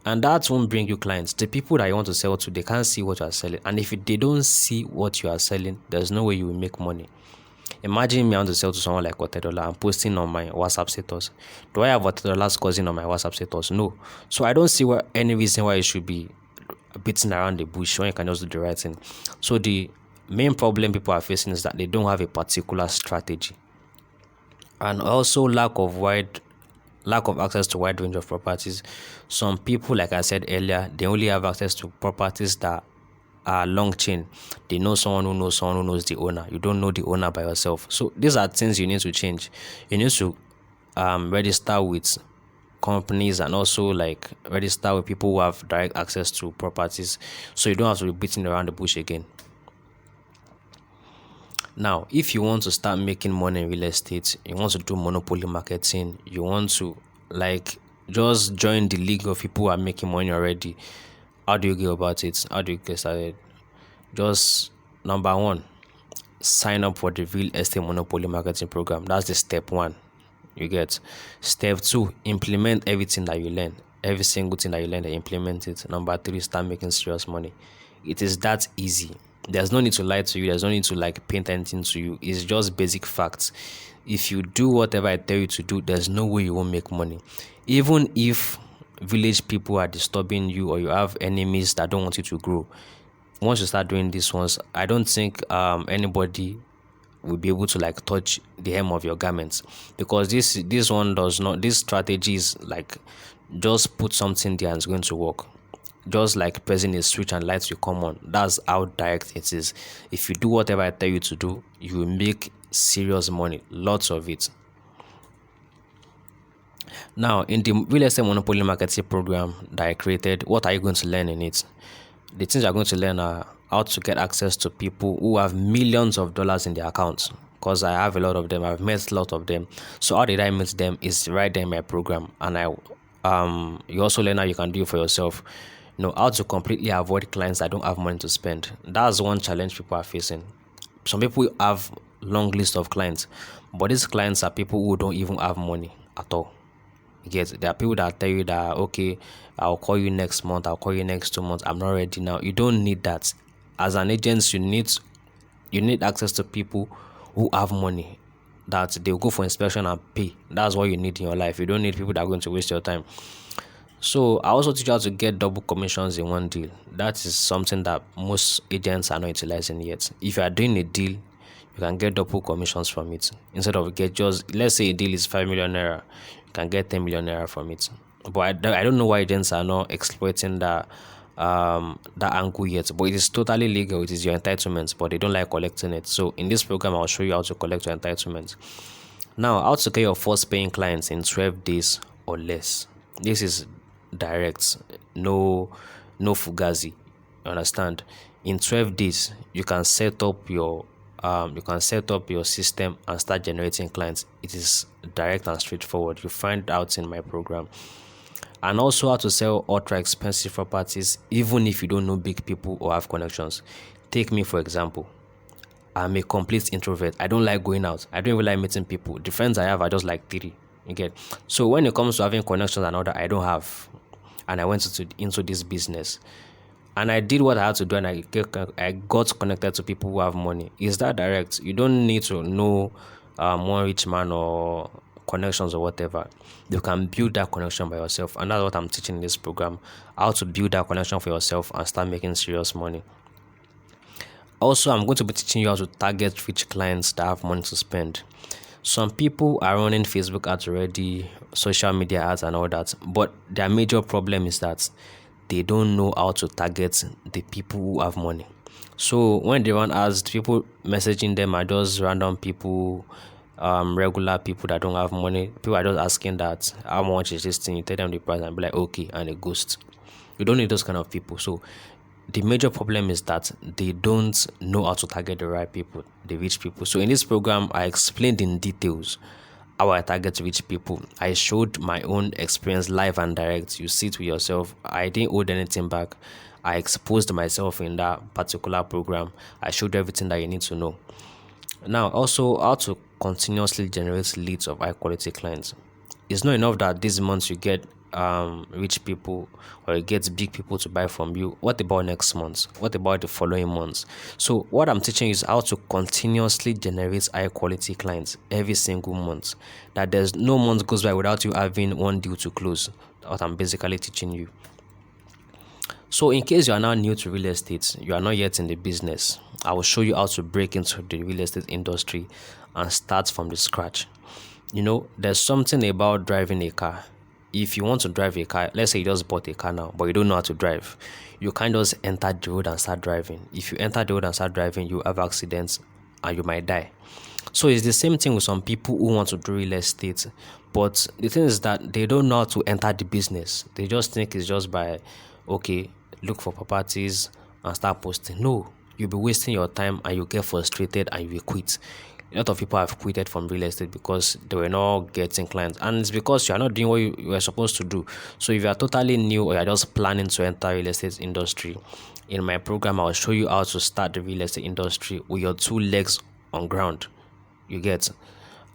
And that won't bring you clients. The people that you want to sell to, they can't see what you are selling. And if they don't see what you are selling, there's no way you will make money. Imagine me, I want to sell to someone like $40. I'm posting on my WhatsApp status. Do I have $40 cousin on my WhatsApp status? No. So I don't see any reason why you should be beating around the bush when you can just do the right thing. So the main problem people are facing is that they don't have a particular strategy, and also lack of access to wide range of properties. Some people, like I said earlier, they only have access to properties that are long chain. They know someone who knows someone who knows the owner. You don't know the owner by yourself. So these are things you need to change. You need to register with companies and also like register with people who have direct access to properties, so you don't have to be beating around the bush again. Now, if you want to start making money in real estate, you want to do monopoly marketing, you want to like just join the league of people who are making money already, how do you go about it? How do you get started? Just number one, sign up for the real estate monopoly marketing program. That's the step one. You get. Step two, implement everything that you learn. Every single thing that you learn, implement it. Number three, start making serious money. It is that easy. There's no need to lie to you. There's no need to like paint anything to you. It's just basic facts. If you do whatever I tell you to do, there's no way you won't make money. Even if village people are disturbing you or you have enemies that don't want you to grow, once you start doing these ones, I don't think anybody will be able to like touch the hem of your garments, because this one does not. This strategy is like just put something there and it's going to work. Just like pressing a switch and lights will come on. That's how direct it is. If you do whatever I tell you to do, you will make serious money, lots of it. Now, in the real estate monopoly marketing program that I created, what are you going to learn in it? The things you're going to learn are how to get access to people who have millions of dollars in their accounts, because I have a lot of them. I've met a lot of them. So how did I meet them? Is right there in my program. And you also learn how you can do it for yourself. How to completely avoid clients that don't have money to spend. That's one challenge people are facing. Some people have long list of clients, but these clients are people who don't even have money at all. There are people that tell you that, okay, I'll call you next month, I'll call you next 2 months, I'm not ready now. You don't need that. As an agent, you need access to people who have money, that they'll go for inspection and pay. That's what you need in your life. You don't need people that are going to waste your time. So I also teach you how to get double commissions in one deal. That is something that most agents are not utilizing yet. If you are doing a deal, you can get double commissions from it. Instead of let's say a deal is 5 million naira, you can get 10 million naira from it. But I don't know why agents are not exploiting that angle yet. But it is totally legal. It is your entitlement, but they don't like collecting it. So in this program, I'll show you how to collect your entitlement. Now, how to get your first paying clients in 12 days or less. This is direct, no fugazi. You understand? In 12 days, you can set up your system and start generating clients. It is direct and straightforward. You find out in my program. And also how to sell ultra expensive properties, even if you don't know big people or have connections. Take me for example. I'm a complete introvert. I don't like going out. I don't even like meeting people. The friends I have are just like 3. You get? So when it comes to having connections and all that, I don't have. And I went into this business. And I did what I had to do, and I got connected to people who have money. Is that direct? You don't need to know one rich man or connections or whatever. You can build that connection by yourself. And that's what I'm teaching in this program. How to build that connection for yourself and start making serious money. Also, I'm going to be teaching you how to target rich clients that have money to spend. Some people are running Facebook ads already, social media ads and all that, but their major problem is that they don't know how to target the people who have money. So when they run ads, people messaging them are just random people regular people that don't have money. People are just asking that how much is this thing, you tell them the price and be like okay, and they ghost. You don't need those kind of people. So the major problem is that they don't know how to target the right people, the rich people. So in this program, I explained in details how I target rich people. I showed my own experience live and direct. You see it with yourself. I didn't hold anything back. I exposed myself in that particular program. I showed everything that you need to know. Now, also how to continuously generate leads of high quality clients. It's not enough that this month you get rich people or you get big people to buy from you. What about next month? What about the following months? So what I'm teaching is how to continuously generate high quality clients every single month. That there's no month goes by without you having one deal to close. What I'm basically teaching you. So in case you are now new to real estate, you are not yet in the business, I will show you how to break into the real estate industry and start from the scratch. There's something about driving a car. If you want to drive a car, let's say you just bought a car now, but you don't know how to drive, you can't just enter the road and start driving. If you enter the road and start driving, you have accidents and you might die. So it's the same thing with some people who want to do real estate, but the thing is that they don't know how to enter the business. They just think it's just by, okay, look for properties and start posting. No, you'll be wasting your time and you get frustrated and you will quit. A lot of people have quitted from real estate because they were not getting clients, and it's because you are not doing what you were supposed to do. So if you are totally new or you are just planning to enter real estate industry, in my program I'll show you how to start the real estate industry with your two legs on ground. You get,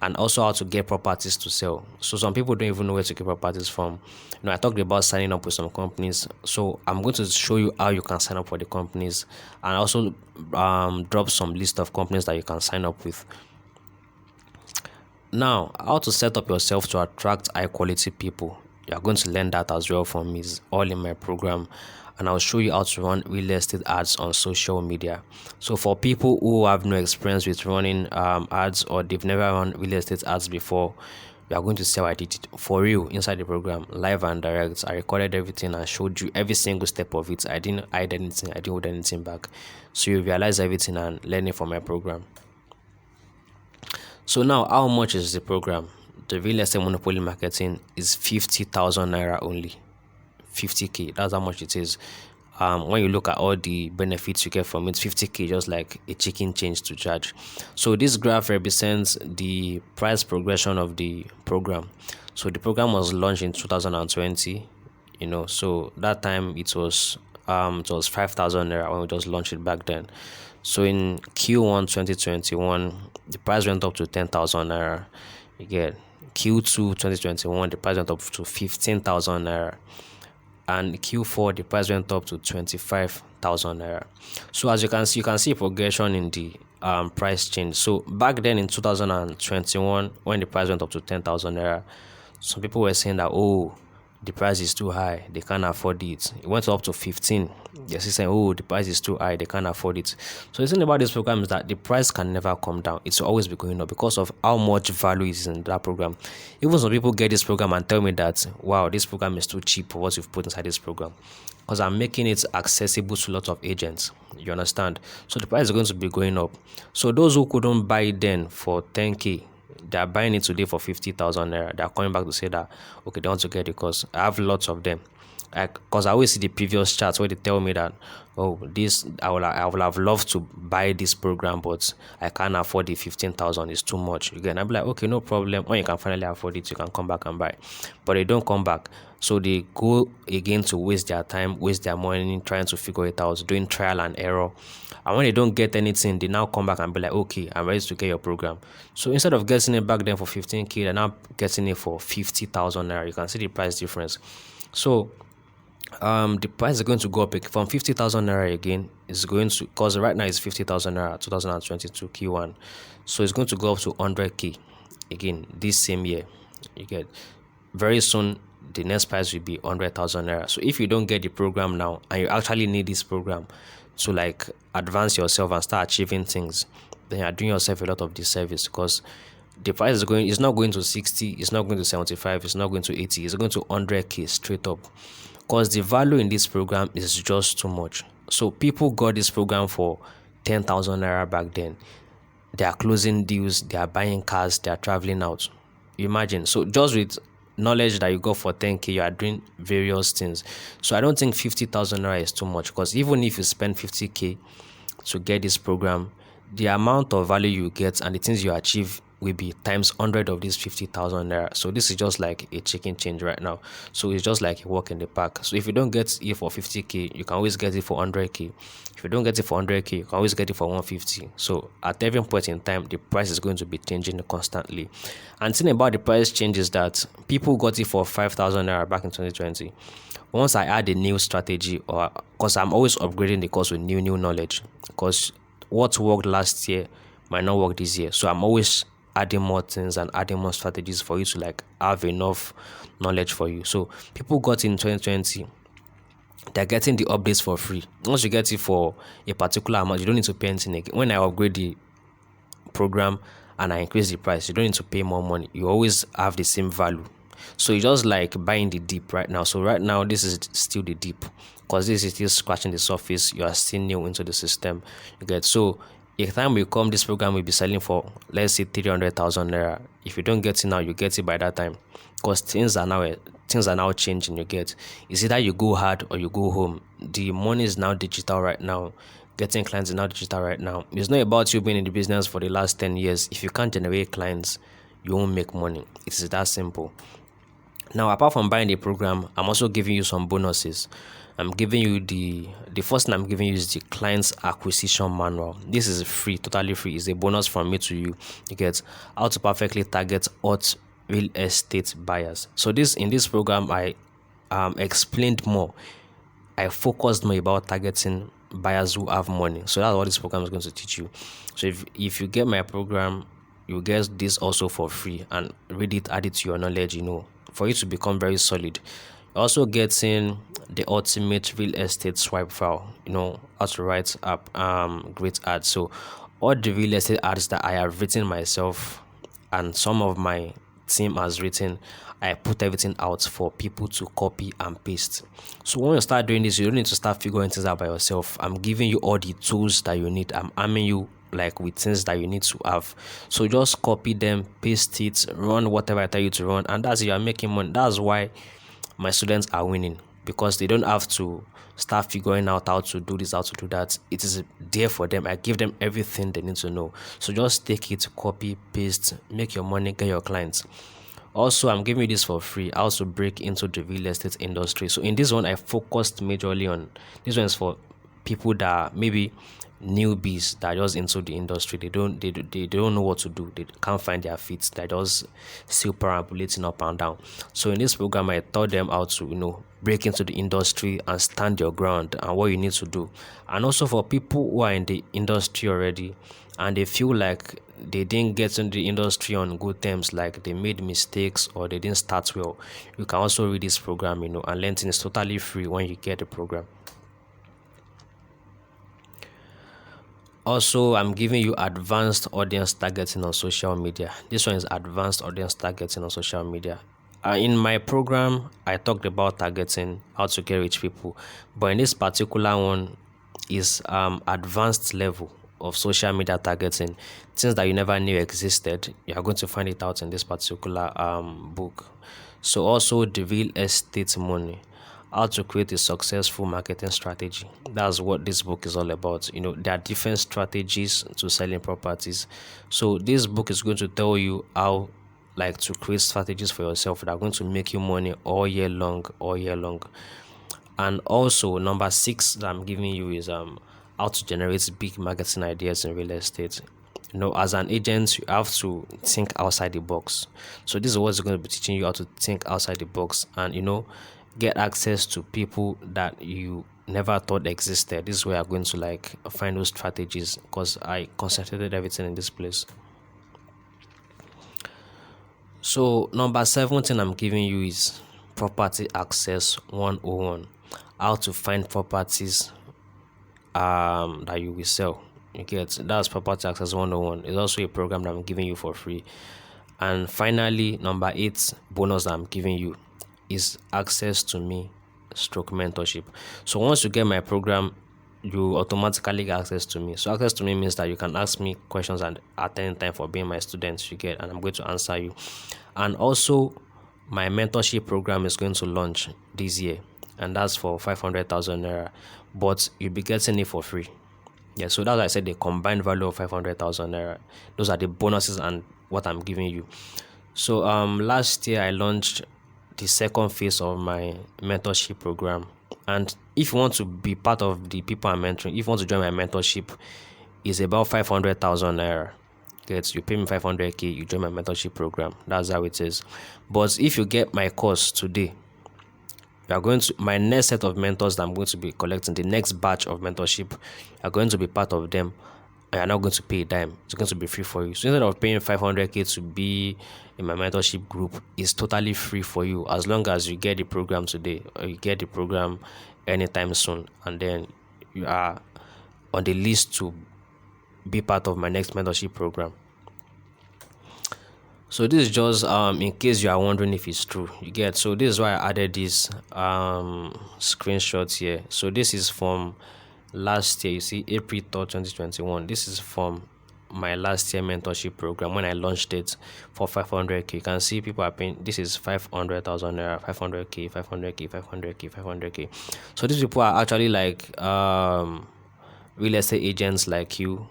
and also how to get properties to sell. So some people don't even know where to get properties from. I talked about signing up with some companies, so I'm going to show you how you can sign up for the companies, and also drop some list of companies that you can sign up with. Now, how to set up yourself to attract high quality people. You are going to learn that as well from me. It's all in my program, and I'll show you how to run real estate ads on social media. So for people who have no experience with running ads, or they've never run real estate ads before, you are going to see how I did it for real inside the program, live and direct. I recorded everything and showed you every single step of it. I didn't hide anything, I didn't hold anything back. So you realize everything and learn it from my program. So now, how much is the program? The real estate monopoly marketing is 50,000 naira only. 50k, that's how much it is. When you look at all the benefits you get from it, 50k just like a chicken change to charge. So this graph represents the price progression of the program. So the program was launched in 2020, so that time it was 5,000 naira when we just launched it back then. So in Q1 2021, the price went up to 10,000 naira. You get Q2 2021, the price went up to 15,000 naira. And Q4, the price went up to 25,000 naira. So as you can see progression in the price change. So back then in 2021, when the price went up to 10,000 naira, some people were saying that, oh, the price is too high, they can't afford it. It went up to 15. They're saying, oh, the price is too high, they can't afford it. So the thing about this program is that the price can never come down. It's always be going up because of how much value is in that program. Even some people get this program and tell me that, wow, this program is too cheap for what you've put inside this program, because I'm making it accessible to a lot of agents. You understand? So the price is going to be going up. So those who couldn't buy it then for 10k, they are buying it today for 50,000 naira. They are coming back to say that, okay, they want to get it because I have lots of them. Because I always see the previous charts where they tell me that, oh, this I will have loved to buy this program, but I can't afford the 15,000. It's too much. Again, I'll be like, okay, no problem. When you can finally afford it, you can come back and buy. But they don't come back. So they go again to waste their time, waste their money trying to figure it out, doing trial and error. And when they don't get anything, they now come back and be like, okay, I'm ready to get your program. So instead of getting it back then for 15k, they're now getting it for 50,000 naira. You can see the price difference. So the price is going to go up from 50,000 naira again. It's going to, because right now it's 50,000 naira 2022 Q1. So it's going to go up to 100k again this same year. You get, very soon the next price will be 100,000 naira. So if you don't get the program now and you actually need this program to like advance yourself and start achieving things, then you're doing yourself a lot of disservice, because the price is not going to 60, it's not going to 75, it's not going to 80, it's going to 100k straight up, because the value in this program is just too much. So people got this program for 10,000 naira back then. they are closing deals, they are buying cars, they are traveling out. Imagine. So just with knowledge that you got for 10K, you are doing various things. So I don't think 50,000 naira is too much, because even if you spend 50K to get this program, the amount of value you get and the things you achieve will be times 100 of this 50,000 naira. So this is just like a chicken change right now. So it's just like a walk in the park. So if you don't get it for 50K, you can always get it for 100K. If you don't get it for 100K, you can always get it for 150. So at every point in time, the price is going to be changing constantly. And the thing about the price change is that people got it for 5,000 naira back in 2020. Once I add a new strategy, or because I'm always upgrading the course with new knowledge, because what worked last year might not work this year. So I'm always adding more things and adding more strategies for you to like have enough knowledge for you. So people got in 2020, they're getting the updates for free. Once you get it for a particular amount, you don't need to pay anything again. When I upgrade the program and I increase the price, you don't need to pay more money. You always have the same value. So it's just like buying the dip right now. So right now, this is still the dip, because this is still scratching the surface. You are still new into the system. You get. So if time will come, this program will be selling for, let's say, 300,000 naira. If you don't get it now, you get it by that time, because things are now changing. You get. It's either you go hard or you go home. The money is now digital right now. Getting clients is now digital right now. It's not about you being in the business for the last 10 years. If you can't generate clients, you won't make money. It is that simple. Now, apart from buying the program, I'm also giving you some bonuses. I'm giving you the first thing I'm giving you is the client's acquisition manual. This is free, totally free. It's a bonus from me to you. You get how to perfectly target hot real estate buyers. So in this program, I explained more. I focused more about targeting buyers who have money. So that's what this program is going to teach you. So if you get my program, you get this also for free, and read it, add it to your knowledge, for you to become very solid. You're also getting the ultimate real estate swipe file, how to write up great ads. So all the real estate ads that I have written myself and some of my team has written, I put everything out for people to copy and paste. So when you start doing this, you don't need to start figuring things out by yourself. I'm giving you all the tools that you need. I'm arming you like with things that you need to have. So just copy them, paste it, run whatever I tell you to run, and that's it. You're making money. That's why my students are winning, because they don't have to start figuring out how to do this, how to do that. It is there for them. I give them everything they need to know. So just take it, copy, paste, make your money, get your clients. Also, I'm giving you this for free, how to break into the real estate industry. So in this one, I focused majorly on, this one is for people that are maybe newbies that are just into the industry. They don't know what to do. They can't find their feet. They're just still perambulating up and down. So in this program, I taught them how to break into the industry and stand your ground and what you need to do. And also for people who are in the industry already and they feel like they didn't get into the industry on good terms, like they made mistakes or they didn't start well, you can also read this program, and learn things totally free when you get the program. Also, I'm giving you advanced audience targeting on social media. This one is advanced audience targeting on social media. In my program, I talked about targeting, how to get rich people, but in this particular one is advanced level of social media targeting, things that you never knew existed. You are going to find it out in this particular book. So also the real estate money, how to create a successful marketing strategy. That's what this book is all about. There are different strategies to selling properties. So this book is going to tell you how to create strategies for yourself that are going to make you money all year long. And also number 6 that I'm giving you is how to generate big marketing ideas in real estate. As an agent, you have to think outside the box. So this is what's going to be teaching you how to think outside the box and get access to people that you never thought existed. This is where I'm going to find those strategies, because I concentrated everything in this place. So number 17 I'm giving you is property access 101, how to find properties that you will sell. That's property access 101. It's also a program that I'm giving you for free. And finally, number 8 bonus that I'm giving you is access to me / mentorship. So once you get my program, you automatically get access to me. So access to me means that you can ask me questions and at any time for being my student, you get, and I'm going to answer you. And also, my mentorship program is going to launch this year, and that's for 500,000 naira, but you'll be getting it for free. Yeah, so that's why I said the combined value of 500,000 naira. Those are the bonuses and what I'm giving you. So last year I launched the second phase of my mentorship program. And if you want to be part of the people I'm mentoring, if you want to join my mentorship, it's about 500,000 naira. Get, you pay me 500k, you join my mentorship program. That's how it is. But if you get my course today, you are going to my next set of mentors that I'm going to be collecting, the next batch of mentorship, you are going to be part of them, and you're not going to pay a dime. It's going to be free for you. So instead of paying 500k to be in my mentorship group, it's totally free for you as long as you get the program today or you get the program anytime soon, and then you are on the list to be part of my next mentorship program. So this is just in case you are wondering if it's true, you get. So this is why I added this screenshots here. So this is from last year. You see, April 3rd, 2021. This is from my last year mentorship program when I launched it for 500k. You can see people are paying. This is 500,000 naira, 500k, 500k, 500k, 500k. So these people are actually like real estate agents like you,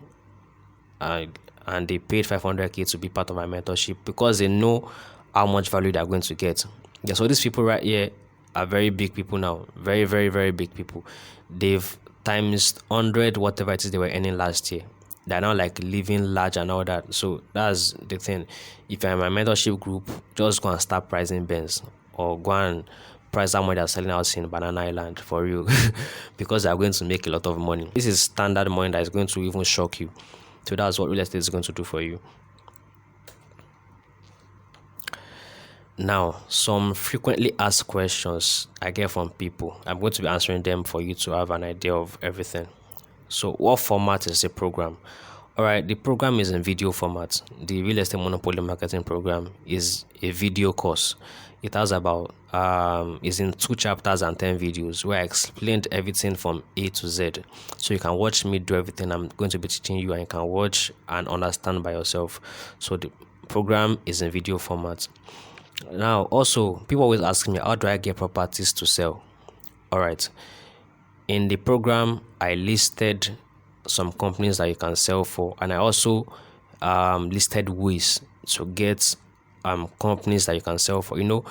and they paid 500k to be part of my mentorship because they know how much value they're going to get. Yeah, so these people right here are very big people now, very, very, very big people. They've times 100 whatever it is they were earning last year. They're now like living large and all that. So that's the thing. If you're in my mentorship group, just go and start pricing Benz, or go and price how much they're selling out in Banana Island for you because they're going to make a lot of money. This is standard money that is going to even shock you. So that's what real estate is going to do for you. Now, some frequently asked questions I get from people. I'm going to be answering them for you to have an idea of everything. So what format is the program? All right, the program is in video format. The real estate monopoly marketing program is a video course. It has about is in 2 chapters and 10 videos where I explained everything from A to Z. So you can watch me do everything I'm going to be teaching you, and you can watch and understand by yourself. So the program is in video format. Now, also, people always ask me, how do I get properties to sell? All right. In the program, I listed some companies that you can sell for, and I also listed ways to get companies that you can sell for. You know,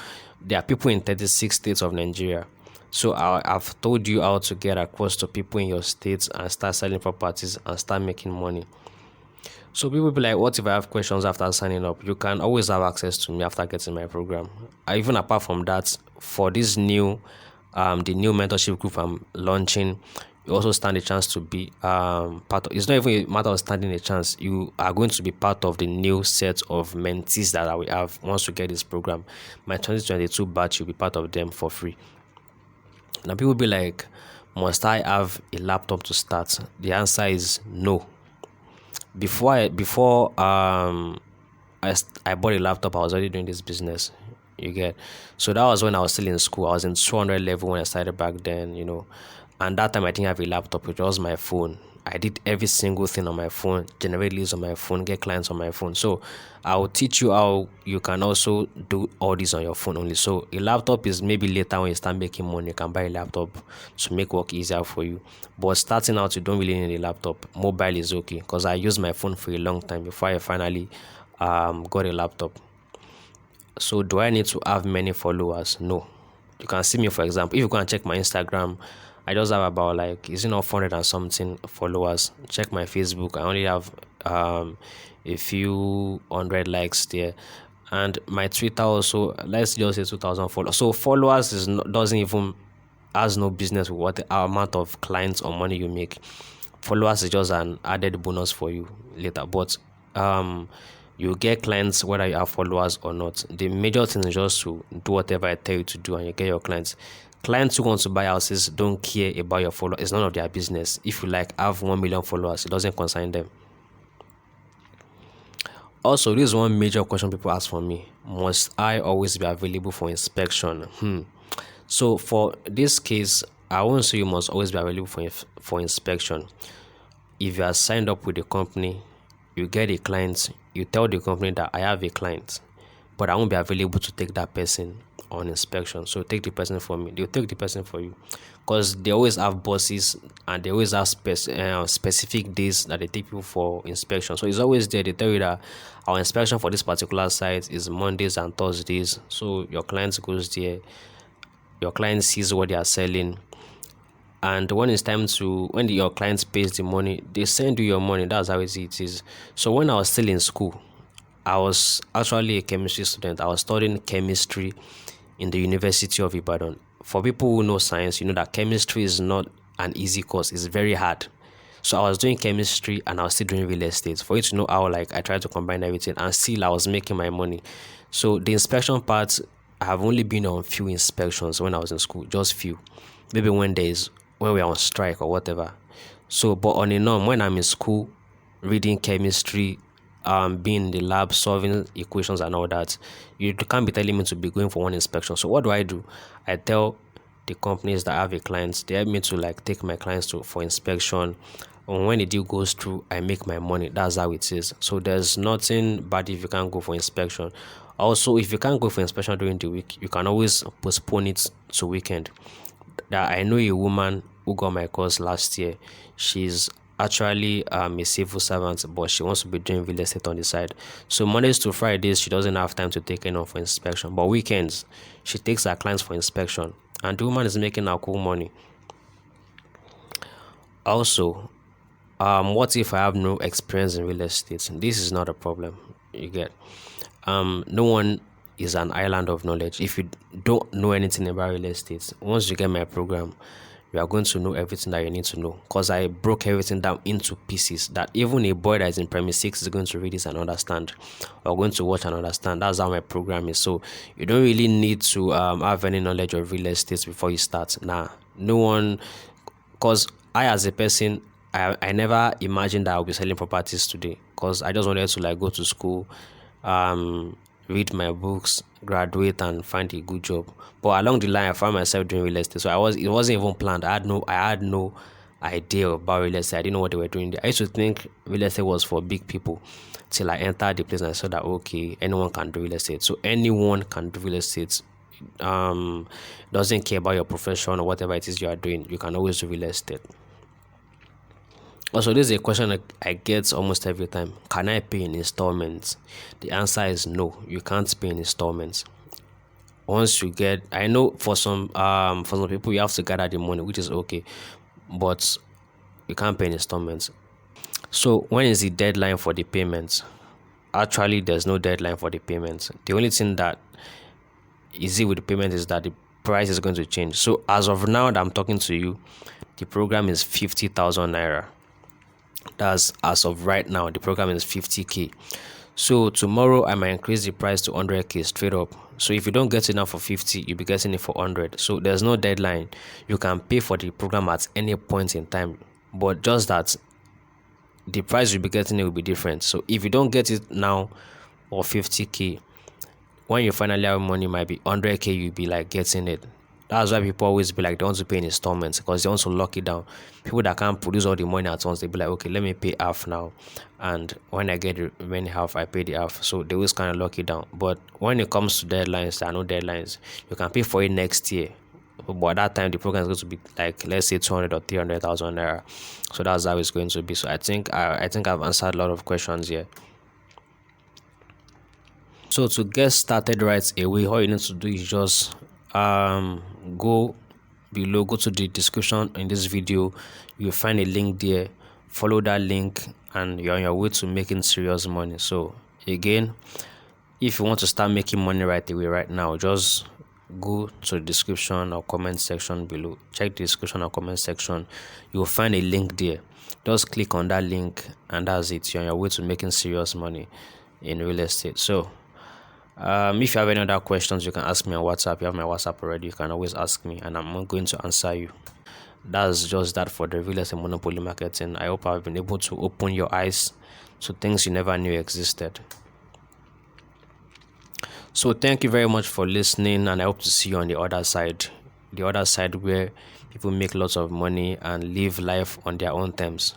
there are people in 36 states of Nigeria. So I've told you how to get across to people in your states and start selling properties and start making money. So people be like, what if I have questions after signing up? You can always have access to me after getting my program. Even apart from that, for this new the new mentorship group I'm launching, you also stand a chance to be part of. It's not even a matter of standing a chance. You are going to be part of the new set of mentees that I will have once you get this program. My 2022 batch, you'll be part of them for free. Now people be like, must I have a laptop to start? The answer is no. Before I bought a laptop, I was already doing this business. You get. So that was when I was still in school. I was in 200 level when I started back then, you know. And that time I didn't have a laptop, it was my phone. I did every single thing on my phone, generate leads on my phone, get clients on my phone. So I will teach you how you can also do all this on your phone only. So a laptop is maybe later when you start making money, you can buy a laptop to make work easier for you. But starting out, you don't really need a laptop. Mobile is okay because I used my phone for a long time before I finally got a laptop. So do I need to have many followers? No. You can see me, for example, if you go and check my Instagram, I just have about like, is it not 400 and something followers? Check my Facebook, I only have a few hundred likes there. And my Twitter also, let's just say 2,000 followers. So followers doesn't even, has no business with what amount of clients or money you make. Followers is just an added bonus for you later. But you get clients whether you have followers or not. The major thing is just to do whatever I tell you to do, and you get your clients. Clients who want to buy houses don't care about your followers. It's none of their business. If you like have 1 million followers, it doesn't concern them. Also, this is one major question people ask for me. Must I always be available for inspection? So for this case, I won't say you must always be available for inspection. If you are signed up with the company, you get a client, you tell the company that I have a client, but I won't be available to take that person on inspection. So take the person for me. They'll take the person for you, because they always have bosses and they always have specific days that they take people for inspection. So it's always there. They tell you that our inspection for this particular site is Mondays and Thursdays. So your client goes there, your client sees what they are selling, and when it's time to when your client pays the money, they send you your money. That's how easy it is. So when I was still in school, I was actually a chemistry student. I was studying chemistry in the University of Ibadan. For people who know science, you know that chemistry is not an easy course. It's very hard. So I was doing chemistry and I was still doing real estate. For you to know how like I tried to combine everything and still I was making my money. So the inspection part, I have only been on few inspections when I was in school, just few. Maybe when we're on strike or whatever. So but on a norm, when I'm in school reading chemistry, being in the lab solving equations and all that, you can't be telling me to be going for one inspection. So what do? I tell the companies that have a client, they help me to like take my clients to for inspection, and when the deal goes through, I make my money. That's how it is. So there's nothing bad if you can't go for inspection. Also, if you can't go for inspection during the week, you can always postpone it to weekend. That I know a woman who got my course last year. She's actually a civil servant, but she wants to be doing real estate on the side. So Mondays to Fridays, she doesn't have time to take anyone for inspection. But weekends, she takes her clients for inspection, and the woman is making her cool money. Also, what if I have no experience in real estate? This is not a problem. You get, no one is an island of knowledge. If you don't know anything about real estate, once you get my program, you are going to know everything that you need to know, because I broke everything down into pieces that even a boy that is in primary 6 is going to read this and understand, or going to watch and understand. That's how my program is. So you don't really need to have any knowledge of real estate before you start. No one, because I as a person, I never imagined that I'll be selling properties today, because I just wanted to like go to school, read my books, graduate, and find a good job. But along the line, I found myself doing real estate. So it wasn't even planned. I had no idea about real estate. I didn't know what they were doing there. I used to think real estate was for big people, till I entered the place and I saw that okay, anyone can do real estate. So anyone can do real estate. Doesn't care about your profession or whatever it is you are doing. You can always do real estate. Also, this is a question I get almost every time. Can I pay in installments? The answer is no. You can't pay in installments. Once you get, I know for some people you have to gather the money, which is okay, but you can't pay in installments. So when is the deadline for the payments? Actually, there's no deadline for the payments. The only thing that is it with the payment is that the price is going to change. So as of now that I'm talking to you, the program is 50,000 naira. That's as of right now. The program is 50k. So tomorrow I might increase the price to 100k straight up. So if you don't get it now for 50, you'll be getting it for 100. So there's no deadline. You can pay for the program at any point in time, but just that the price you'll be getting it will be different. So if you don't get it now for 50k, when you finally have money, might be 100k, you'll be like getting it. That's why people always be like they want to pay in installments, because they want to lock it down. People that can't produce all the money at once, they be like, okay, let me pay half now, and when I get the remaining half, I pay the half. So they always kind of lock it down. But when it comes to deadlines, there are no deadlines. You can pay for it next year, but at that time the program is going to be like, let's say 200 or 300,000 naira. So that's how it's going to be. So I think I've answered a lot of questions here. So to get started right away, all you need to do is just go below, go to the description in this video. You'll find a link there. Follow that link and you're on your way to making serious money. So again, if you want to start making money right away right now, just go to the description or comment section below. Check the description or comment section. You'll find a link there. Just click on that link and that's it. You're on your way to making serious money in real estate. So if you have any other questions, you can ask me on WhatsApp. You have my WhatsApp already. You can always ask me and I'm going to answer you. That's just that for the real estate monopoly marketing. I hope I've been able to open your eyes to things you never knew existed. So thank you very much for listening, and I hope to see you on the other side. the other side where people make lots of money and live life on their own terms.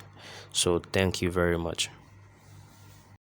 So thank you very much.